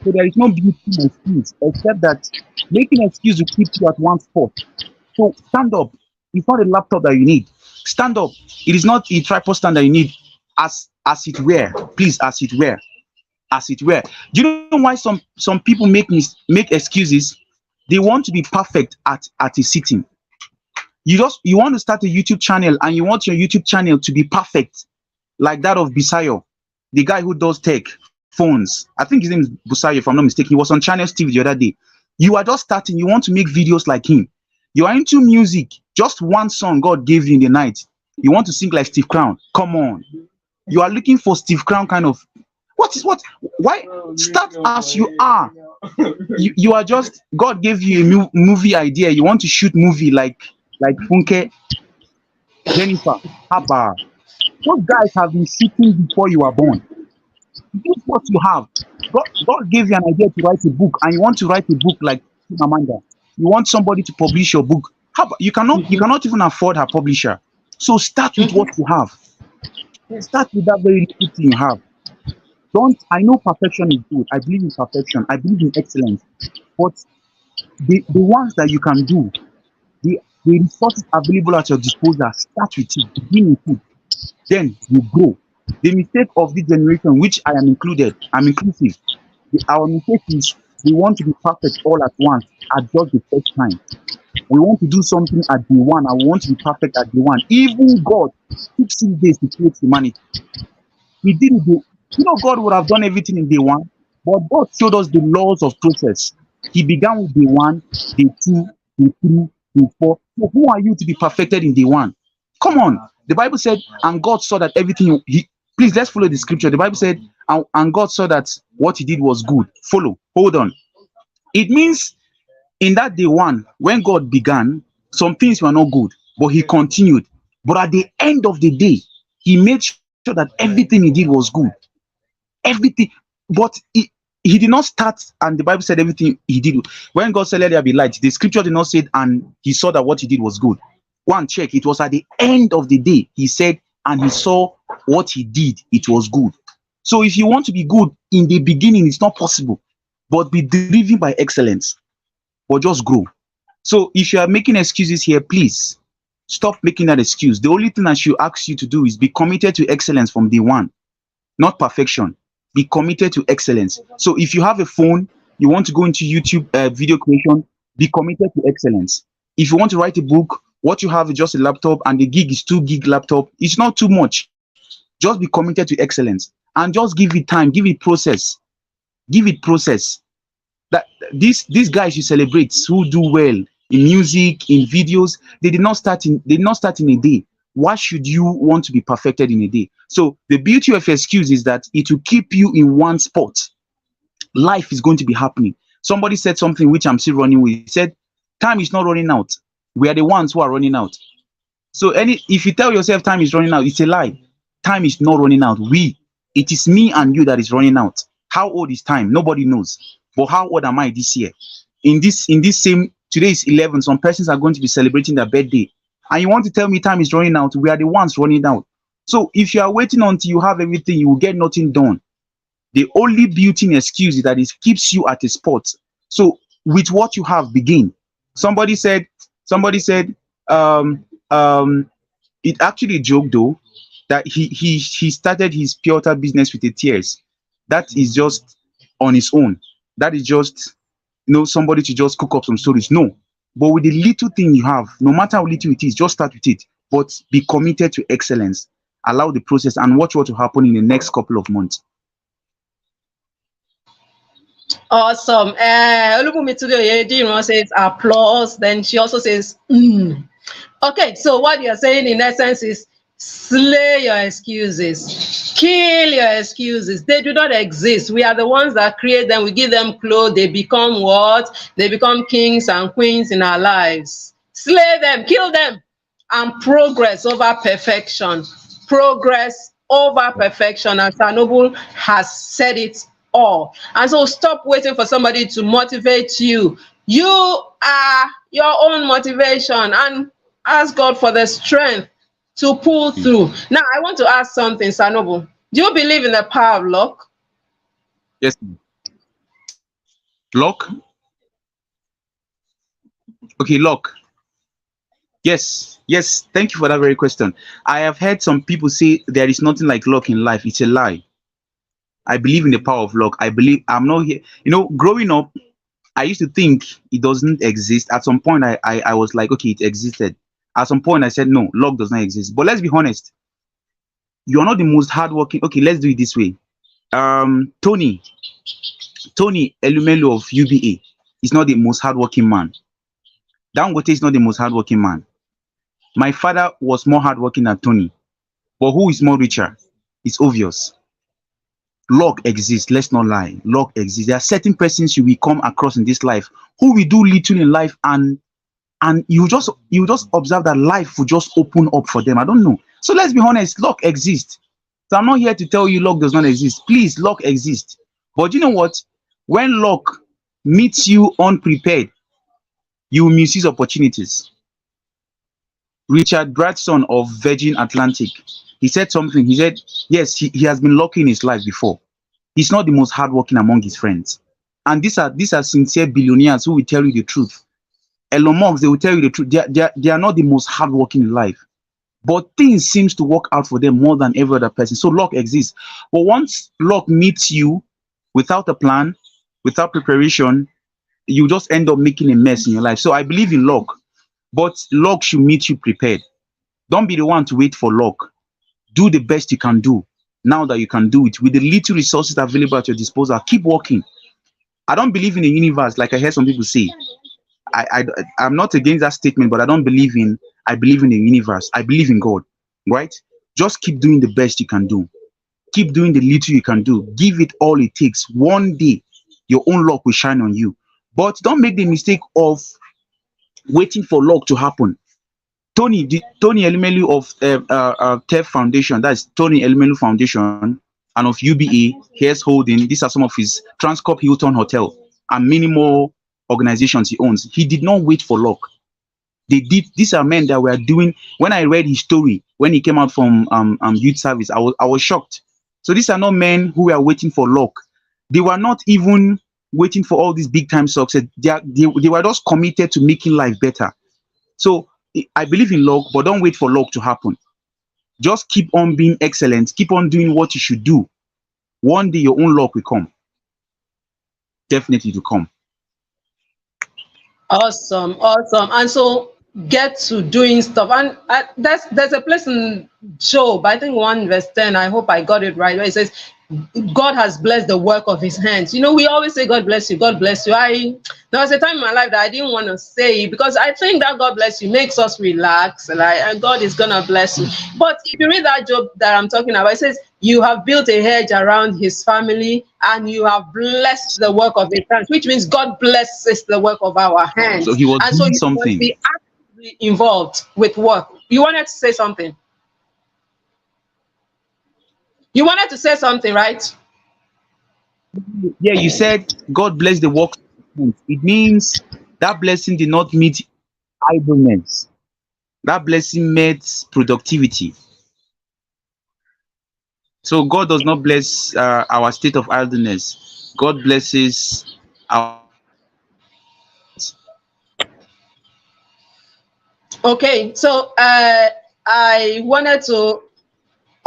Speaker 2: So there is no beauty in excuse except that making excuse will keep you at one spot. So stand up. It's not a laptop that you need. Stand up. It is not a tripod stand that you need. As it were, please, as it were, as it were. Do you know why some people make excuses? They want to be perfect at a sitting. You want to start a YouTube channel and you want your YouTube channel to be perfect, like that of Bisayo, the guy who does tech phones. I think his name is Busayo, if I'm not mistaken. He was on Channel Steve the other day. You are just starting. You want to make videos like him. You are into music. Just one song God gave you in the night. You want to sing like Steve Crown. Come on. You are looking for Steve Crown kind of. Why start as you are? You are just, God gave you a movie idea. You want to shoot movie like Funke, Jennifer, Haba. Those guys have been shooting before you were born. Use what you have. God gave you an idea to write a book, and you want to write a book like Amanda. You want somebody to publish your book. You cannot even afford her publisher. So start with what
Speaker 1: Mhm.
Speaker 2: you have.
Speaker 1: Yes.
Speaker 2: Start with that very little thing you have. Don't, I know perfection is good. I believe in perfection. I believe in excellence. But the ones that you can do, the resources available at your disposal, start with it, begin with it, then you grow. The mistake of this generation, which I am included, I'm inclusive. Our mistake is we want to be perfect all at once at just the first time. We want to do something at day one and we want to be perfect at day one. Even God took 6 days to create humanity. He did it. God would have done everything in day one, but God showed us the laws of process. He began with day one, day two, day three, day four. So who are you to be perfected in day one? Come on. The Bible said, and God saw that everything he please let's follow the scripture. The Bible said, and God saw that what he did was good. Follow. Hold on. It means in that day one, when God began, some things were not good, but he continued. But at the end of the day, he made sure that everything he did was good. Everything. But he did not start, and the Bible said everything he did. When God said, let there be light, the scripture did not say, and he saw that what he did was good. One, check. It was at the end of the day, he said, and he saw what he did, it was good. So if you want to be good in the beginning, it's not possible, but be driven by excellence, but just grow. So if you are making excuses here, please stop making that excuse. The only thing I should ask you to do is be committed to excellence from day one, not perfection. Be committed to excellence. So if you have a phone, you want to go into YouTube video creation, be committed to excellence. If you want to write a book, what you have is just a laptop and the gig is 2 gig laptop. It's not too much. Just be committed to excellence and just give it time, give it process, give it process. That these guys you celebrate who do well in music, in videos, they did not start in a day. Why should you want to be perfected in a day? So the beauty of excuse is that it will keep you in one spot. Life is going to be happening. Somebody said something which I'm still running with. He said, time is not running out. We are the ones who are running out. So if you tell yourself time is running out, it's a lie. Time is not running out. It is me and you that is running out. How old is time? Nobody knows. But how old am I this year? In this same today is 11. Some persons are going to be celebrating their birthday, and you want to tell me time is running out? We are the ones running out. So if you are waiting until you have everything, you will get nothing done. The only beauty in excuse is that it keeps you at a spot. So with what you have, begin. Somebody said, somebody said, um, um, it actually a joke though, that he started his pure water business with the tears. That is just on his own. That is just somebody to just cook up some stories. No. But with the little thing you have, no matter how little it is, just start with it. But be committed to excellence. Allow the process and watch what will happen in the next couple of months.
Speaker 1: Awesome. Olubumi Tudor says applause. Then she also says, mm. Okay, so what you're saying in essence is slay your excuses, kill your excuses. They do not exist. We are the ones that create them. We give them clothes. They become what? They become kings and queens in our lives. Slay them, kill them, and progress over perfection. Progress over perfection. And Sanobu has said it all. And so stop waiting for somebody to motivate you. You are your own motivation, and ask God for the strength to pull through. Now, I want to ask something, Sanobu. Do you believe in the power of luck?
Speaker 2: Yes. Luck. Okay, luck. Yes, yes. Thank you for that very question. I have heard some people say there is nothing like luck in life. It's a lie. I believe in the power of luck. I believe I'm not here. Growing up, I used to think it doesn't exist. At some point, I was like, okay, it existed. At some point, I said, no, luck does not exist. But let's be honest. You're not the most hardworking. Okay, let's do it this way. Tony Elumelu of UBA is not the most hardworking man. Dangote is not the most hardworking man. My father was more hardworking than Tony. But who is more richer? It's obvious. Luck exists. Let's not lie. Luck exists. There are certain persons you will come across in this life who will do little in life, and you just observe that life will just open up for them. I don't know. So let's be honest. Luck exists. So I'm not here to tell you luck does not exist. Please, luck exists. But you know what? When luck meets you unprepared, you will misuse opportunities. Richard Branson of Virgin Atlantic, he said something. He said, yes, he has been lucky in his life before. He's not the most hardworking among his friends. And these are sincere billionaires who will tell you the truth. Elon Musk, they will tell you the truth. They are not the most hardworking in life. But things seems to work out for them more than every other person. So luck exists. But once luck meets you without a plan, without preparation, you just end up making a mess in your life. So I believe in luck, but luck should meet you prepared. Don't be the one to wait for luck. Do the best you can do now that you can do it with the little resources available at your disposal. Keep working. I don't believe in the universe, like I heard some people say. I'm not against that statement, but I don't believe in. I believe in the universe. I believe in God, right? Just keep doing the best you can do. Keep doing the little you can do. Give it all it takes. One day, your own luck will shine on you. But don't make the mistake of waiting for luck to happen. Tony Elimelu of TEF Foundation, that's Tony Elimelu Foundation, and of UBA, Here's Holding. These are some of his Transcorp Hilton Hotel and many more organizations he owns. He did not wait for luck. They did. These are men that were doing. When I read his story when he came out from youth service, I was shocked. So these are not men who were waiting for luck. They were not even waiting for all these big time success. They were just committed to making life better. So I believe in luck, but don't wait for luck to happen. Just keep on being excellent. Keep on doing what you should do. One day your own luck will come. Definitely to come.
Speaker 1: Awesome, awesome. And so get to doing stuff. And there's a place in Job, I think 1 verse 10. I hope I got it right. Where it says, God has blessed the work of his hands. You know, we always say, God bless you, God bless you. There was a time in my life that I didn't want to say it because I think that God bless you makes us relax, like, and God is going to bless you. But if you read that Job that I'm talking about, it says, you have built a hedge around his family and you have blessed the work of his hands, which means God blesses the work of our hands.
Speaker 2: So he was
Speaker 1: and so
Speaker 2: doing
Speaker 1: you must
Speaker 2: something.
Speaker 1: be actively involved with work. You wanted to say something? You wanted to say something, right?
Speaker 2: Yeah, you said God bless the work. It means that blessing did not meet idleness. That blessing met productivity. So God does not bless our state of idleness. God blesses our.
Speaker 1: Okay, so I wanted to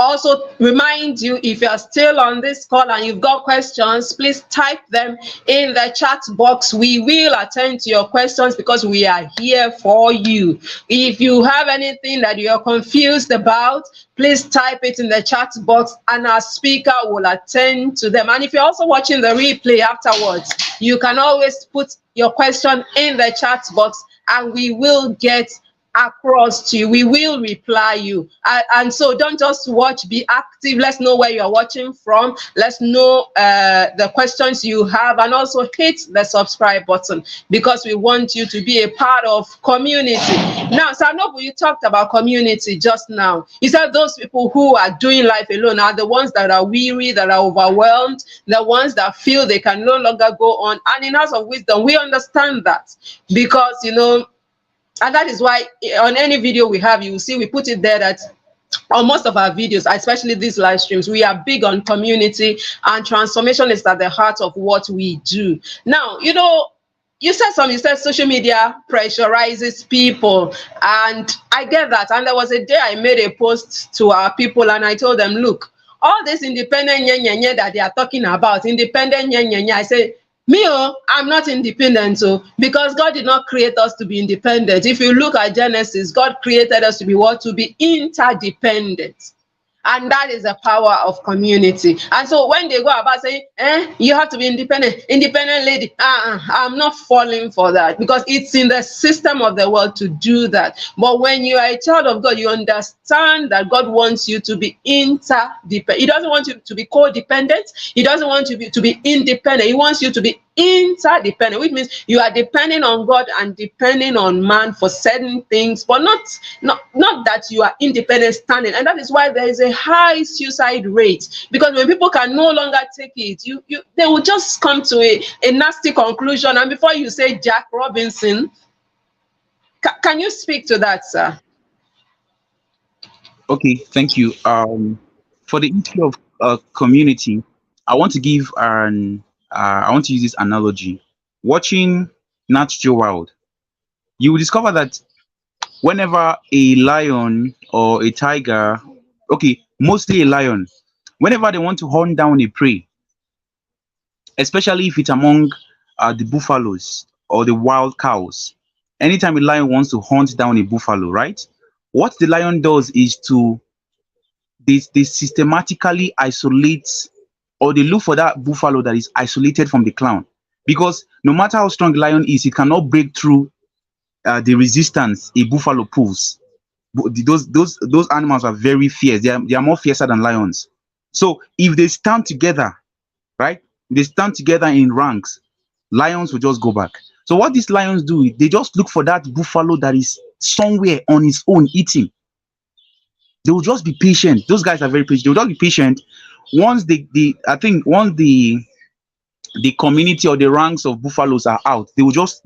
Speaker 1: also remind you, if you are still on this call and you've got questions, please type them in the chat box. We will attend to your questions because we are here for you. If you have anything that you're confused about, please type it in the chat box and our speaker will attend to them. And if you're also watching the replay afterwards, you can always put your question in the chat box and we will get across to you. We will reply you. And so don't just watch, be active. Let's know where you're watching from. Let's know the questions you have, and also hit the subscribe button because we want you to be a part of community. Now, Sanobu, you talked about community just now. You said those people who are doing life alone are the ones that are weary, that are overwhelmed, the ones that feel they can no longer go on. And in House of Wisdom, we understand that because, you know, and that is why on any video we have, you will see we put it there that on most of our videos, especially these live streams, we are big on community, and transformation is at the heart of what we do. Now, you know, you said something, you said social media pressurizes people, and I get that. And there was a day I made a post to our people and I told them, look, all this independent nye that they are talking about, independent nye, I said, me, I'm not independent, so because God did not create us to be independent. If you look at Genesis, God created us to be what? To be interdependent. And that is the power of community. And so when they go about saying, you have to be independent lady, I'm not falling for that because it's in the system of the world to do that. But when you are a child of God, you understand that God wants you to be interdependent. He doesn't want you to be codependent. He doesn't want you to be independent. He wants you to be interdependent, which means you are depending on God and depending on man for certain things, but not that you are independent standing. And that is why there is a high suicide rate, because when people can no longer take it, they will just come to a nasty conclusion. And before you say Jack Robinson, can you speak to that, sir?
Speaker 2: Okay, thank you. For the issue of community, I want to give an I want to use this analogy. Watching Nat Geo Wild, you will discover that whenever a lion or a tiger, okay, mostly a lion, whenever they want to hunt down a prey, especially if it's among the buffaloes or the wild cows, anytime a lion wants to hunt down a buffalo, right? What the lion does is to they systematically isolate, or they look for that buffalo that is isolated from the clown, because no matter how strong the lion is, it cannot break through the resistance a buffalo pulls. Those animals are very fierce. They are more fiercer than lions. So if they stand together, right? They stand together in ranks, lions will just go back. So what these lions do, they just look for that buffalo that is somewhere on its own eating. They will just be patient. Those guys are very patient. They will just be patient. Once I think once the community or the ranks of buffaloes are out, they will just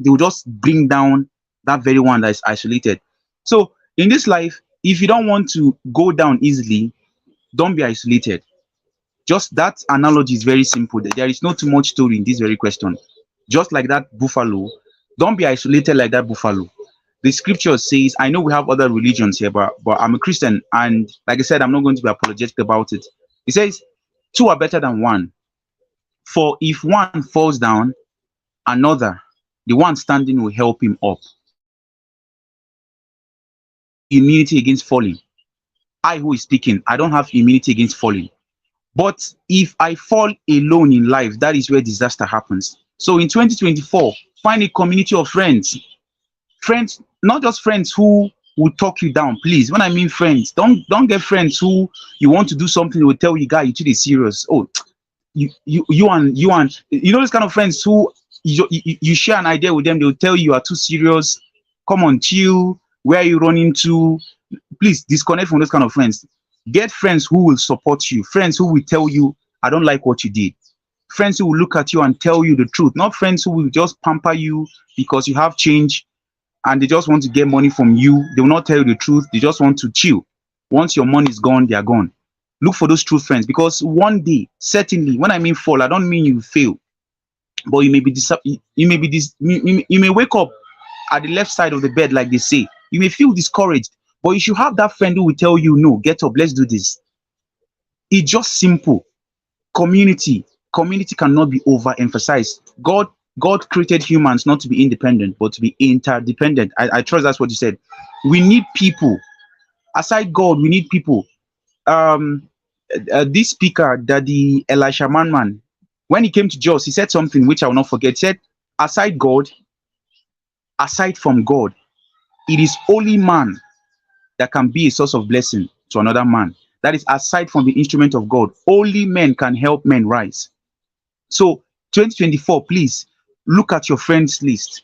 Speaker 2: bring down that very one that is isolated. So in this life, if you don't want to go down easily, don't be isolated. Just that analogy is very simple. There is not too much story in this very question. Just like that buffalo, don't be isolated like that buffalo. The scripture says, I know we have other religions here, but I'm a Christian, and like I said, I'm not going to be apologetic about it. It says, two are better than one. For if one falls down, another, the one standing will help him up. I don't have immunity against falling. I who is speaking, I don't have immunity against falling. But if I fall alone in life, that is where disaster happens. So in 2024, find a community of friends. Friends, not just friends who will talk you down, please. When I mean friends, don't get friends who you want to do something, they will tell you, guy, you too dey serious. Oh, you know those kind of friends who you share an idea with them, they will tell you are too serious. Come on, chill. Where are you running to? Please disconnect from those kind of friends. Get friends who will support you, friends who will tell you, I don't like what you did. Friends who will look at you and tell you the truth, not friends who will just pamper you because you have change and they just want to get money from you. They will not tell you the truth. They just want to chill. Once your money is gone, they are gone. Look for those true friends, because one day, certainly, when I mean fall, I don't mean you fail, but you may be you may wake up at the left side of the bed, like they say. You may feel discouraged, but you should have that friend who will tell you, no, get up, let's do this. It's just simple. Community cannot be overemphasized. God created humans not to be independent, but to be interdependent. I trust that's what you said. We need people. Aside God, we need people. Um, this speaker, Daddy Elisha Manman, when he came to Jos, he said something which I will not forget. He said, aside God, aside from God, it is only man that can be a source of blessing to another man. That is aside from the instrument of God. Only men can help men rise. So 2024, please look at your friends list.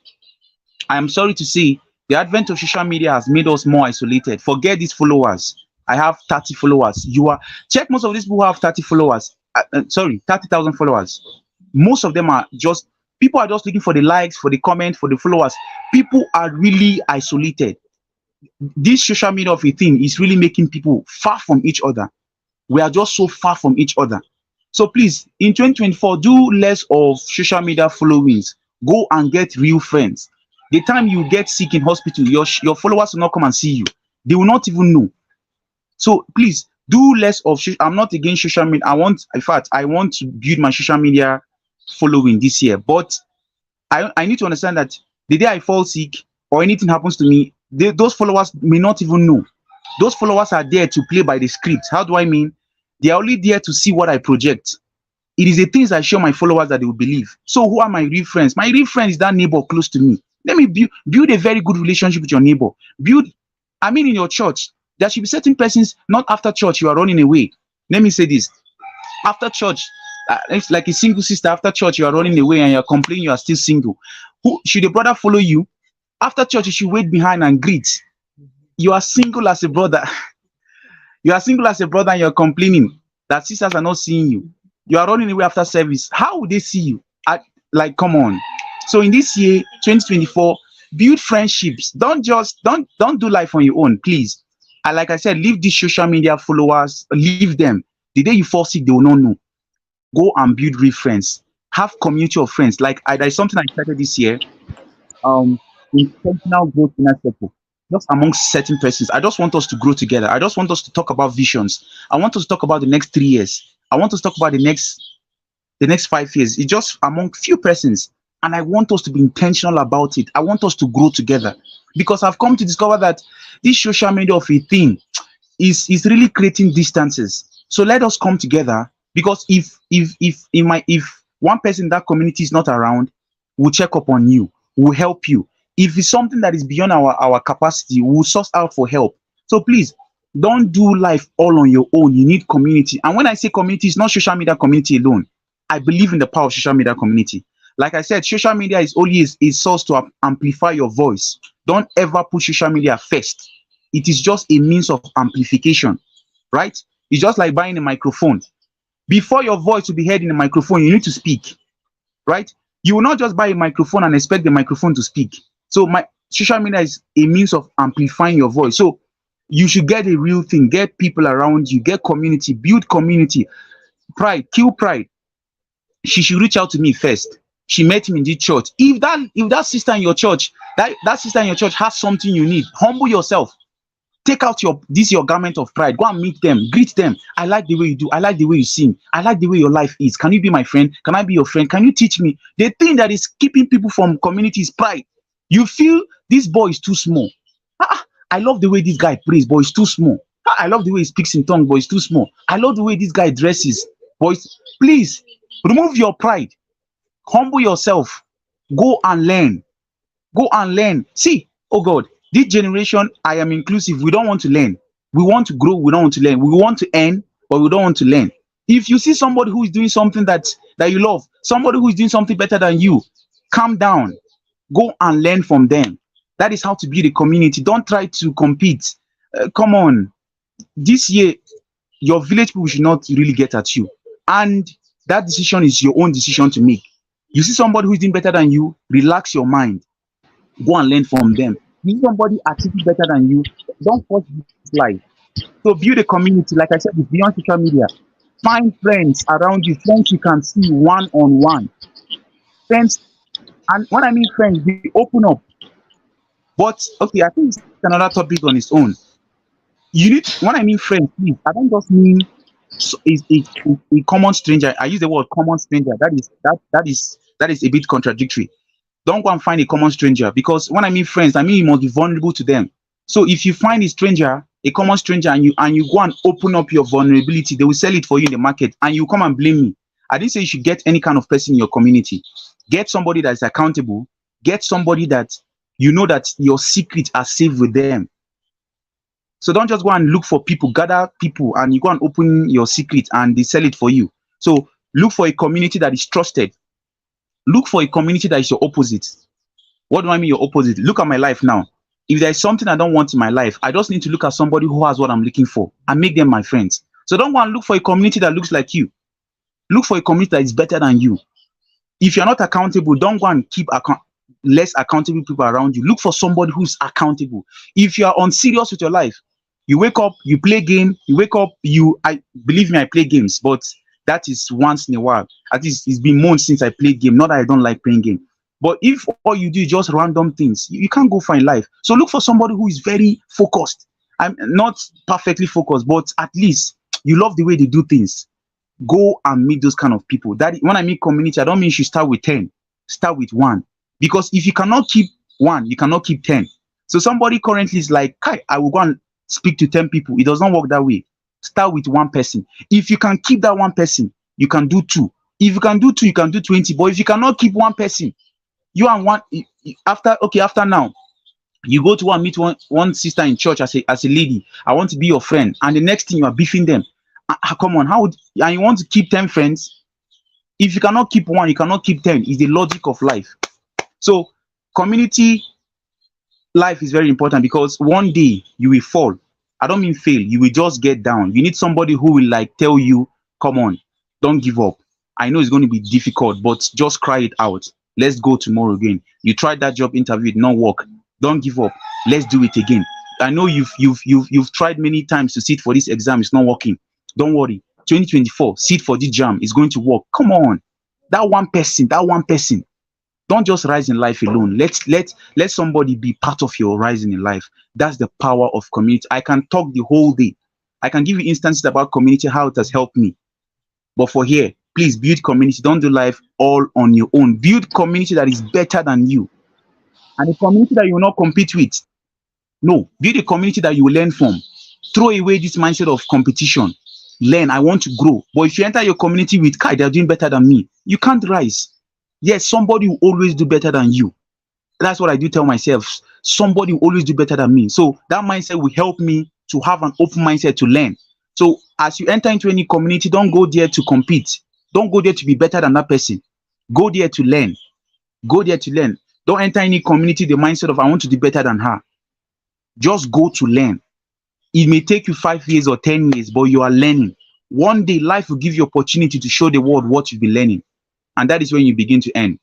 Speaker 2: I am sorry to say the advent of social media has made us more isolated. Forget these followers. I have 30 followers. You are check most of these people who have 30 followers. Sorry, 30,000 followers. Most of them are just people are just looking for the likes, for the comments, for the followers. People are really isolated. This social media of a thing is really making people far from each other. We are just so far from each other. So please, in 2024, do less of social media followings. Go and get real friends. The time you get sick in hospital, your followers will not come and see you. They will not even know. So please do less of. I'm not against social media. In fact, I want to build my social media following this year. But I need to understand that the day I fall sick or anything happens to me, those followers may not even know. Those followers are there to play by the script. How do I mean? They are only there to see what I project. It is the things I show my followers that they will believe. So who are my real friends? My real friend is that neighbor close to me. Let me build a very good relationship with your neighbor. In your church, there should be certain persons, not after church, you are running away. Let me say this. After church, it's like a single sister, after church, you are running away and you're complaining you are still single. Who should a brother follow you? After church, you should wait behind and greet. You are single as a brother. You are single as a brother and you're complaining that sisters are not seeing you. You are running away after service. How would they see you? Come on. So in this year, 2024, build friendships. Don't do life on your own, please. And like I said, leave these social media followers, leave them. The day you fall sick, they will not know. Go and build real friends. Have community of friends. Like there's something I started this year. Um, Intentional growth in a circle. Just amongst certain persons. I just want us to grow together. I just want us to talk about visions. I want us to talk about the next 3 years. I want us to talk about the next 5 years. It's just among few persons. And I want us to be intentional about it. I want us to grow together. Because I've come to discover that this social media of a thing is really creating distances. So let us come together, because if one person in that community is not around, we'll check up on you, we'll help you. If it's something that is beyond our capacity, we'll source out for help. So please don't do life all on your own. You need community. And when I say community, it's not social media community alone. I believe in the power of social media community. Like I said, social media is only a source to amplify your voice. Don't ever put social media first. It is just a means of amplification, right? It's just like buying a microphone. Before your voice will be heard in the microphone, you need to speak, right? You will not just buy a microphone and expect the microphone to speak. So my social media is a means of amplifying your voice. So you should get a real thing, get people around you, get community, build community. Pride, kill pride. She should reach out to me first. She met him in the church. If that sister in your church, that sister in your church has something you need, humble yourself. Take out your garment of pride. Go and meet them, greet them. I like the way you do. I like the way you sing. I like the way your life is. Can you be my friend? Can I be your friend? Can you teach me? The thing that is keeping people from community is pride. You feel this boy is too small. I love the way this guy prays, but it's too small. I love the way he speaks in tongues, but it's too small. I love the way this guy dresses, boys. Please remove your pride. Humble yourself. Go and learn. Go and learn. See, oh God, this generation, I am inclusive. We don't want to learn. We want to grow. We don't want to learn. We want to earn, but we don't want to learn. If you see somebody who is doing something that you love, somebody who is doing something better than you, calm down. Go and learn from them. That is how to build a community. Don't try to compete. Come on. This year, your village people should not really get at you. And that decision is your own decision to make. You see somebody who is doing better than you, relax your mind. Go and learn from them. You see somebody achieving better than you, don't force this life. So build a community. Like I said, it's beyond social media. Find friends around you, friends you can see one on one. Friends, and when I mean friends, be open up. But okay, I think it's another topic on its own. You need, when I mean friends, please, I don't just mean a common stranger. I use the word common stranger. That is a bit contradictory. Don't go and find a common stranger, because when I mean friends, I mean you must be vulnerable to them. So if you find a common stranger, and you go and open up your vulnerability, they will sell it for you in the market, and you come and blame me. I didn't say you should get any kind of person in your community. Get somebody that is accountable. Get somebody that you know that your secrets are safe with them. So don't just go and look for people, gather people, and you go and open your secret and they sell it for you. So look for a community that is trusted. Look for a community that is your opposite. What do I mean your opposite? Look at my life now. If there's something I don't want in my life, I just need to look at somebody who has what I'm looking for and make them my friends. So don't go and look for a community that looks like you. Look for a community that is better than you. If you're not accountable, don't go and keep less accountable people around you. Look for somebody who's accountable. If you are unserious with your life, you wake up, you play game, you wake up, I believe me, I play games, but that is once in a while. At least it's been months since I played game. Not that I don't like playing game. But if all you do is just random things, you can't go far in life. So look for somebody who is very focused. I'm not perfectly focused, but at least you love the way they do things. Go and meet those kind of people. That when I mean community, I don't mean you should start with 10. Start with 1. Because if you cannot keep 1, you cannot keep 10. So somebody currently is like, Kai, I will go and speak to 10 people. It does not work that way. Start with 1 person. If you can keep that 1 person, you can do 2. If you can do 2, you can do 20. But if you cannot keep 1 person, you and one after now, you go to meet one sister in church as a lady. I want to be your friend, and the next thing you are beefing them. Come on, and you want to keep 10 friends? If you cannot keep 1, you cannot keep 10. It's the logic of life. So community life is very important, because one day you will fall. I don't mean fail. You will just get down. You need somebody who will like tell you, come on, don't give up. I know it's going to be difficult, but just cry it out. Let's go tomorrow again. You tried that job interview, it did not work. Don't give up. Let's do it again. I know you've tried many times to sit for this exam. It's not working. Don't worry. 2024, sit for this jam. It's going to work. Come on. That one person. Don't just rise in life alone. Let somebody be part of your rising in life. That's the power of community. I can talk the whole day. I can give you instances about community, how it has helped me. But for here, please build community. Don't do life all on your own. Build community that is better than you, and a community that you will not compete with. No, build a community that you will learn from. Throw away this mindset of competition. Learn. I want to grow. But if you enter your community with Kai, they're doing better than me, you can't rise. Yes, somebody will always do better than you. That's what I do tell myself. Somebody will always do better than me. So that mindset will help me to have an open mindset to learn. So as you enter into any community, don't go there to compete. Don't go there to be better than that person. Go there to learn. Go there to learn. Don't enter any community the mindset of I want to do better than her. Just go to learn. It may take you 5 years or 10 years, but you are learning. One day, life will give you opportunity to show the world what you've been learning. And that is when you begin to earn.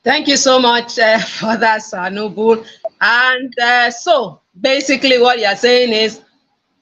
Speaker 1: Thank you so much for that, Sir Noble. And so basically what you're saying is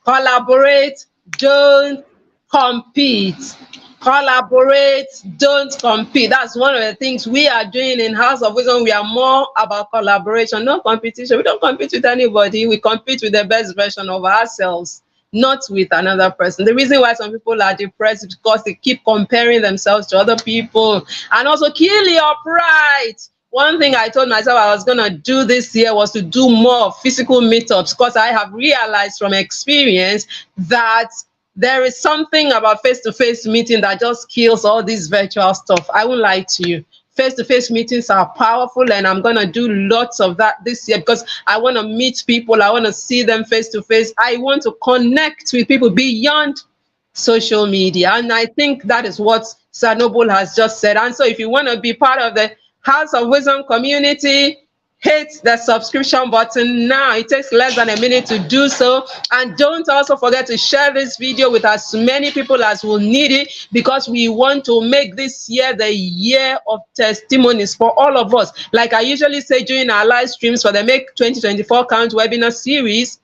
Speaker 1: collaborate, don't compete. Collaborate, don't compete. That's one of the things we are doing in House of Wisdom. We are more about collaboration, not competition. We don't compete with anybody. We compete with the best version of ourselves, not with another person. The reason why some people are depressed is because they keep comparing themselves to other people. And also kill your pride. One thing I told myself I was going to do this year was to do more physical meetups, because I have realized from experience that there is something about face-to-face meeting that just kills all this virtual stuff. I won't lie to you. Face-to-face meetings are powerful, and I'm going to do lots of that this year because I want to meet people. I want to see them face-to-face. I want to connect with people beyond social media. And I think that is what Sir Noble has just said. And so if you want to be part of the House of Wisdom community, hit the subscription button now. It takes less than a minute to do so. And don't also forget to share this video with as many people as will need it, because we want to make this year the year of testimonies for all of us. Like I usually say during our live streams for the Make 2024 Count webinar series,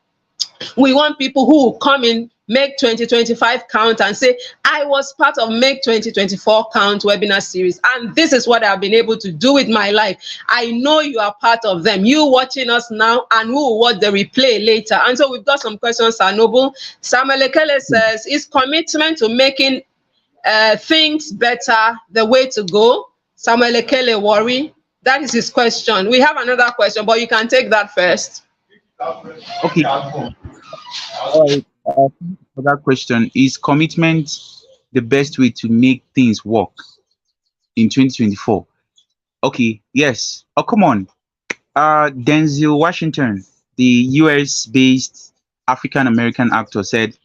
Speaker 1: we want people who will come in Make 2025 Count and say, I was part of Make 2024 Count webinar series, and this is what I've been able to do with my life. I know you are part of them. You watching us now and who will watch the replay later. And so we've got some questions, Sir Noble. Samuel Ekele says, is commitment to making things better the way to go? Samuel Ekele worry. That is his question. We have another question, but you can take that first.
Speaker 2: Okay. All right. For that question, is commitment the best way to make things work in 2024? Okay, yes. Oh, come on. Denzel Washington, the US-based African-American actor, said,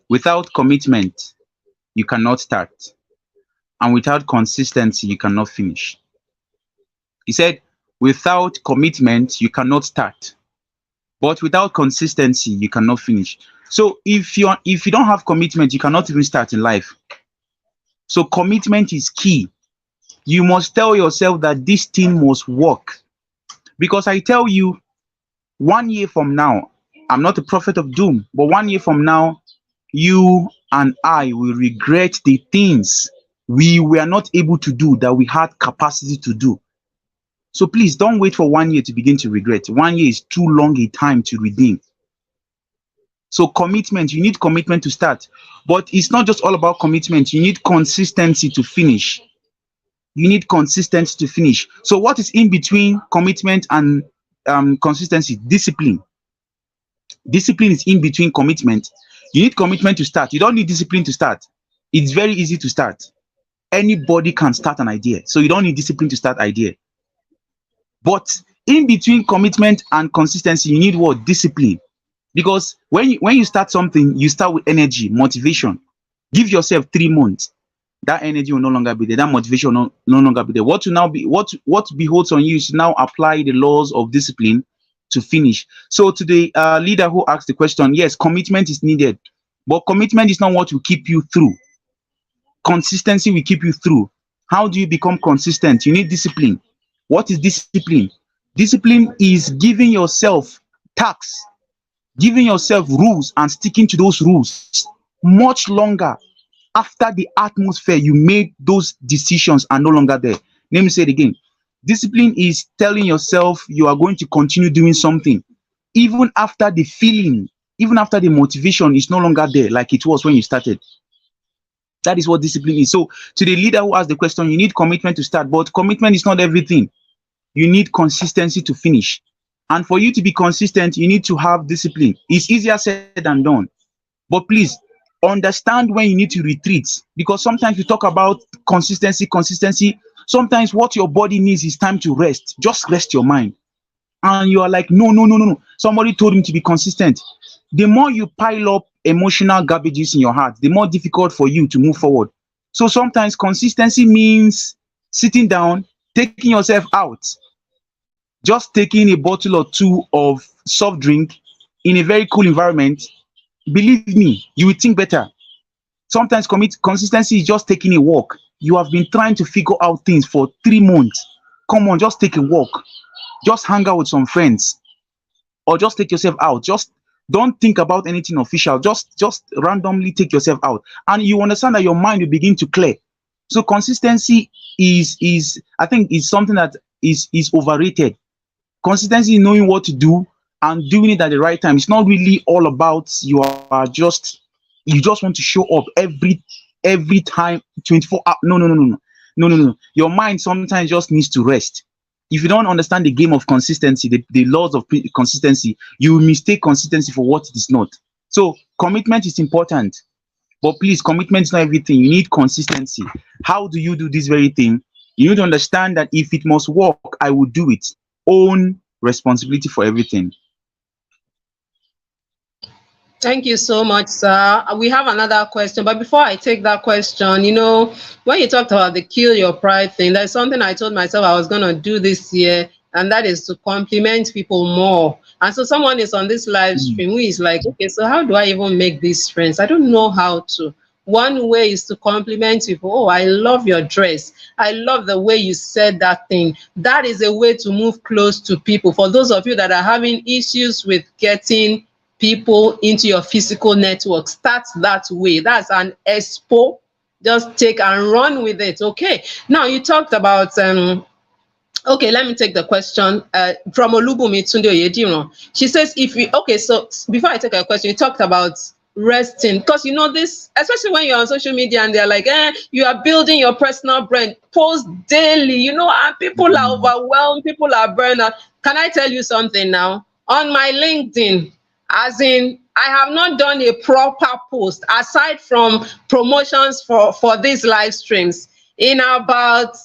Speaker 2: without commitment, you cannot start. And without consistency, you cannot finish. He said, without commitment, you cannot start. But without consistency, you cannot finish. So if you don't have commitment, you cannot even start in life. So commitment is key. You must tell yourself that this thing must work. Because I tell you, 1 year from now, I'm not a prophet of doom, but 1 year from now, you and I will regret the things we were not able to do that we had capacity to do. So please don't wait for 1 year to begin to regret. 1 year is too long a time to redeem. So commitment, you need commitment to start. But it's not just all about commitment. You need consistency to finish. You need consistency to finish. So what is in between commitment and consistency? Discipline. Discipline is in between commitment. You need commitment to start. You don't need discipline to start. It's very easy to start. Anybody can start an idea. So you don't need discipline to start idea. But in between commitment and consistency, you need what? Discipline. Because when you start something, you start with energy, motivation. Give yourself 3 months. That energy will no longer be there. That motivation will no longer be there. What beholds on you is to now apply the laws of discipline to finish. So to the leader who asked the question, yes, commitment is needed. But commitment is not what will keep you through. Consistency will keep you through. How do you become consistent? You need discipline. What is discipline? Discipline is giving yourself tasks, giving yourself rules and sticking to those rules much longer after the atmosphere you made those decisions are no longer there. Let me say it again. Discipline is telling yourself you are going to continue doing something even after the feeling, even after the motivation is no longer there like it was when you started. That is what discipline is. So, to the leader who asked the question, you need commitment to start, but commitment is not everything. You need consistency to finish. And for you to be consistent, you need to have discipline. It's easier said than done. But please understand when you need to retreat, because sometimes we talk about consistency. Sometimes what your body needs is time to rest. Just rest your mind. And you are like, no, no, no, no, no. Somebody told me to be consistent. The more you pile up emotional garbages in your heart, the more difficult for you to move forward. So sometimes consistency means sitting down, taking yourself out, just taking a bottle or two of soft drink in a very cool environment. Believe me, you will think better. Sometimes consistency is just taking a walk. You have been trying to figure out things for 3 months. Come on, just take a walk. Just hang out with some friends, or just take yourself out. Just don't think about anything official. Just randomly take yourself out, and you understand that your mind will begin to clear. So consistency is I think is something that is overrated. Consistency is knowing what to do and doing it at the right time. It's not really all about you just want to show up every time 24 hours. No, no, no, no, no. No, no, no. Your mind sometimes just needs to rest. If you don't understand the game of consistency, the laws of consistency, you will mistake consistency for what it is not. So commitment is important, but please, commitment is not everything. You need consistency. How do you do this very thing? You need to understand that if it must work, I will do it. Own responsibility for everything.
Speaker 1: Thank you so much, sir. We have another question, but before I take that question, when you talked about the kill your pride thing, there's something I told myself I was going to do this year, and that is to compliment people more. And so someone is on this live stream who is like, okay, so how do I even make these friends? I don't know how to. One way is to compliment people. Oh, I love your dress. I love the way you said that thing. That is a way to move close to people. For those of you that are having issues with getting people into your physical network, start that way. That's an expo. Just take and run with it. Okay, now you talked about okay, let me take the question from Olubumi Tunde Oyediran. She says, if we, okay, so before I take a question, you talked about resting, because this, especially when you're on social media and they're like, you are building your personal brand, post daily, and people are overwhelmed, people are burned out. Can I tell you something now? On my LinkedIn, as in, I have not done a proper post aside from promotions for these live streams in about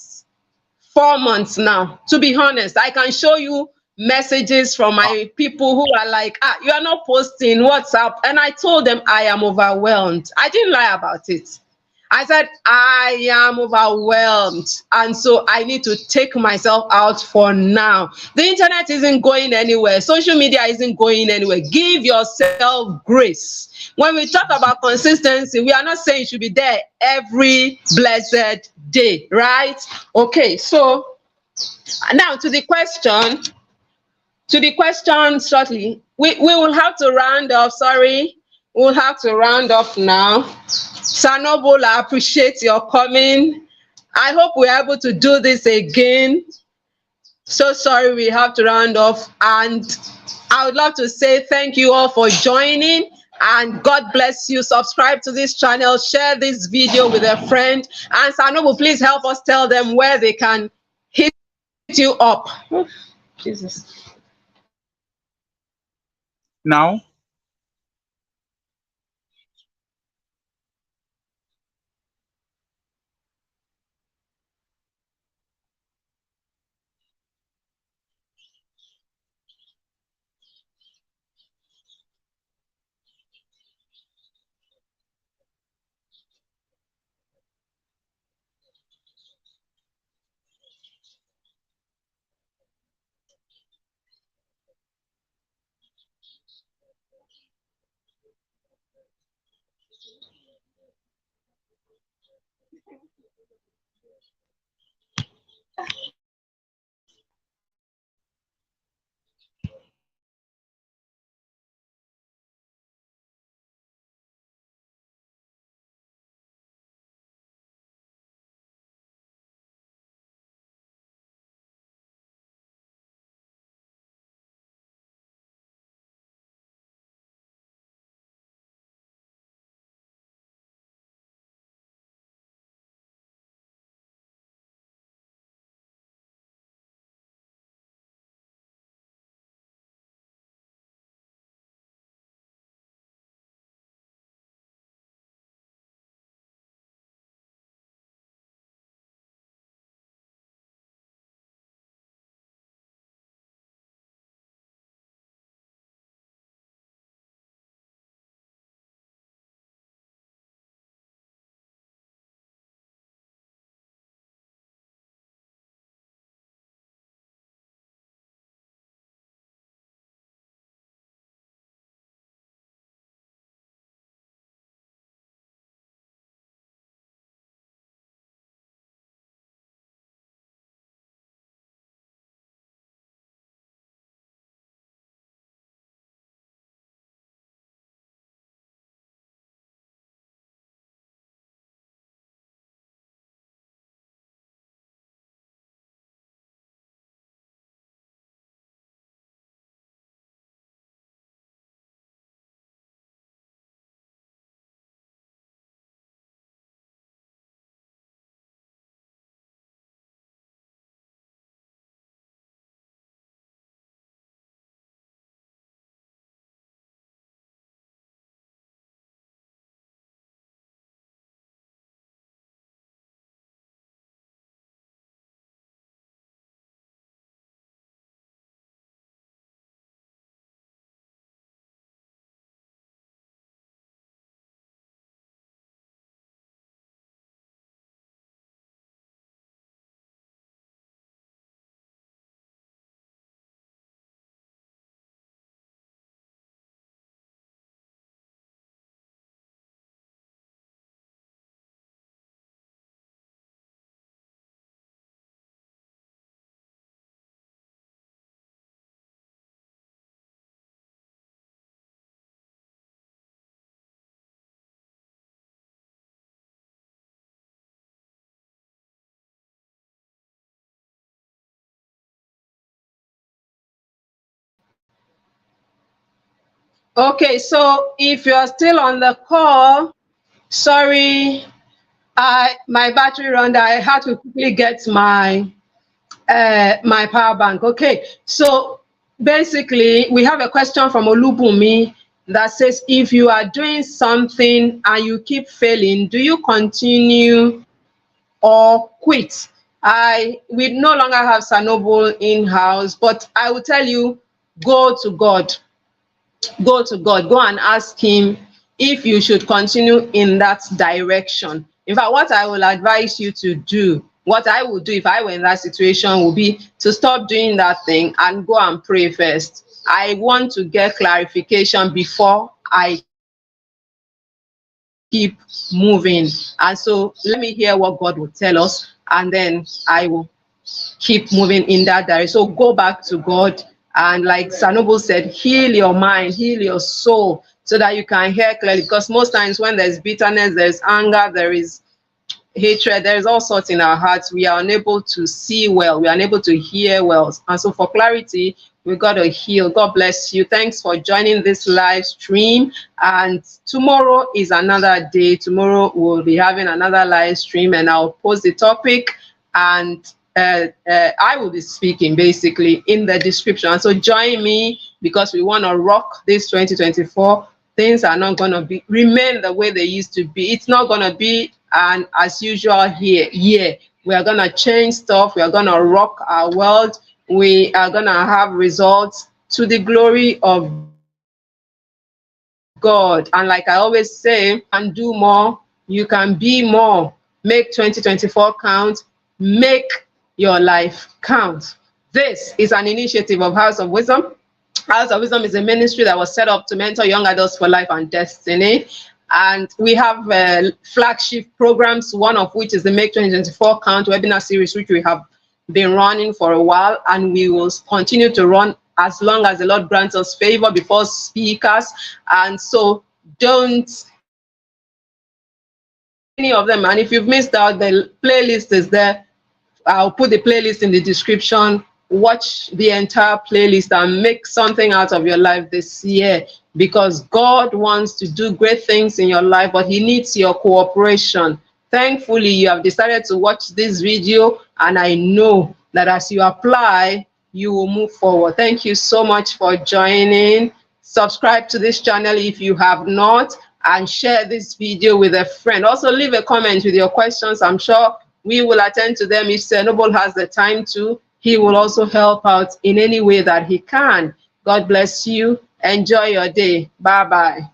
Speaker 1: 4 months now. To be honest, I can show you messages from my people who are like, you are not posting WhatsApp. And I told them I am overwhelmed. I didn't lie about it. I said, I am overwhelmed. And so I need to take myself out for now. The internet isn't going anywhere. Social media isn't going anywhere. Give yourself grace. When we talk about consistency, we are not saying you should be there every blessed day, right? Okay, so now to the question shortly. We will have to round off. Sorry, we'll have to round off now. Sanobola, I appreciate your coming. I hope we're able to do this again. So sorry we have to round off, and I would love to say thank you all for joining, and God bless you. Subscribe to this channel, share this video with a friend, and Sanobu, please help us tell them where they can hit you up. Oh, Jesus.
Speaker 2: Now,
Speaker 1: Okay, so if you're still on the call, sorry, my battery ran out. I had to quickly get my my power bank. Okay, so basically we have a question from Olubumi that says, if you are doing something and you keep failing, do you continue or quit? We no longer have Sanoble in-house, but I will tell you, go to God. Go to God. Go and ask him if you should continue in that direction. In fact, what I will advise you to do, what I would do if I were in that situation, would be to stop doing that thing and go and pray first. I want to get clarification before I keep moving. And so let me hear what God will tell us, and then I will keep moving in that direction. So go back to God, and like Sanoble said, heal your mind, heal your soul, so that you can hear clearly. Because most times when there's bitterness, there's anger, there is hatred, there is all sorts in our hearts, we are unable to see well, we are unable to hear well. And so for clarity, we got to heal. God bless you. Thanks for joining this live stream. And tomorrow is another day. Tomorrow we'll be having another live stream, and I'll post the topic, and I will be speaking basically in the description. So join me, because we want to rock this 2024. Things are not going to remain the way they used to be. It's not going to be an as usual here. Yeah, we are going to change stuff. We are going to rock our world. We are going to have results to the glory of God. And like I always say, you can do more, you can be more. Make 2024 count. Make your life count. This is an initiative of House of Wisdom. House of Wisdom is a ministry that was set up to mentor young adults for life and destiny. And we have flagship programs, one of which is the Make 2024 Count webinar series, which we have been running for a while, and we will continue to run as long as the Lord grants us favor before speakers. And so don't any of them. And if you've missed out, the playlist is there. I'll put the playlist in the description. Watch the entire playlist and make something out of your life this year, because God wants to do great things in your life, but he needs your cooperation. Thankfully, you have decided to watch this video, and I know that as you apply, you will move forward. Thank you so much for joining. Subscribe to this channel if you have not, and share this video with a friend. Also, leave a comment with your questions. I'm sure we will attend to them. If Sanoble has the time to, he will also help out in any way that he can. God bless you. Enjoy your day. Bye-bye.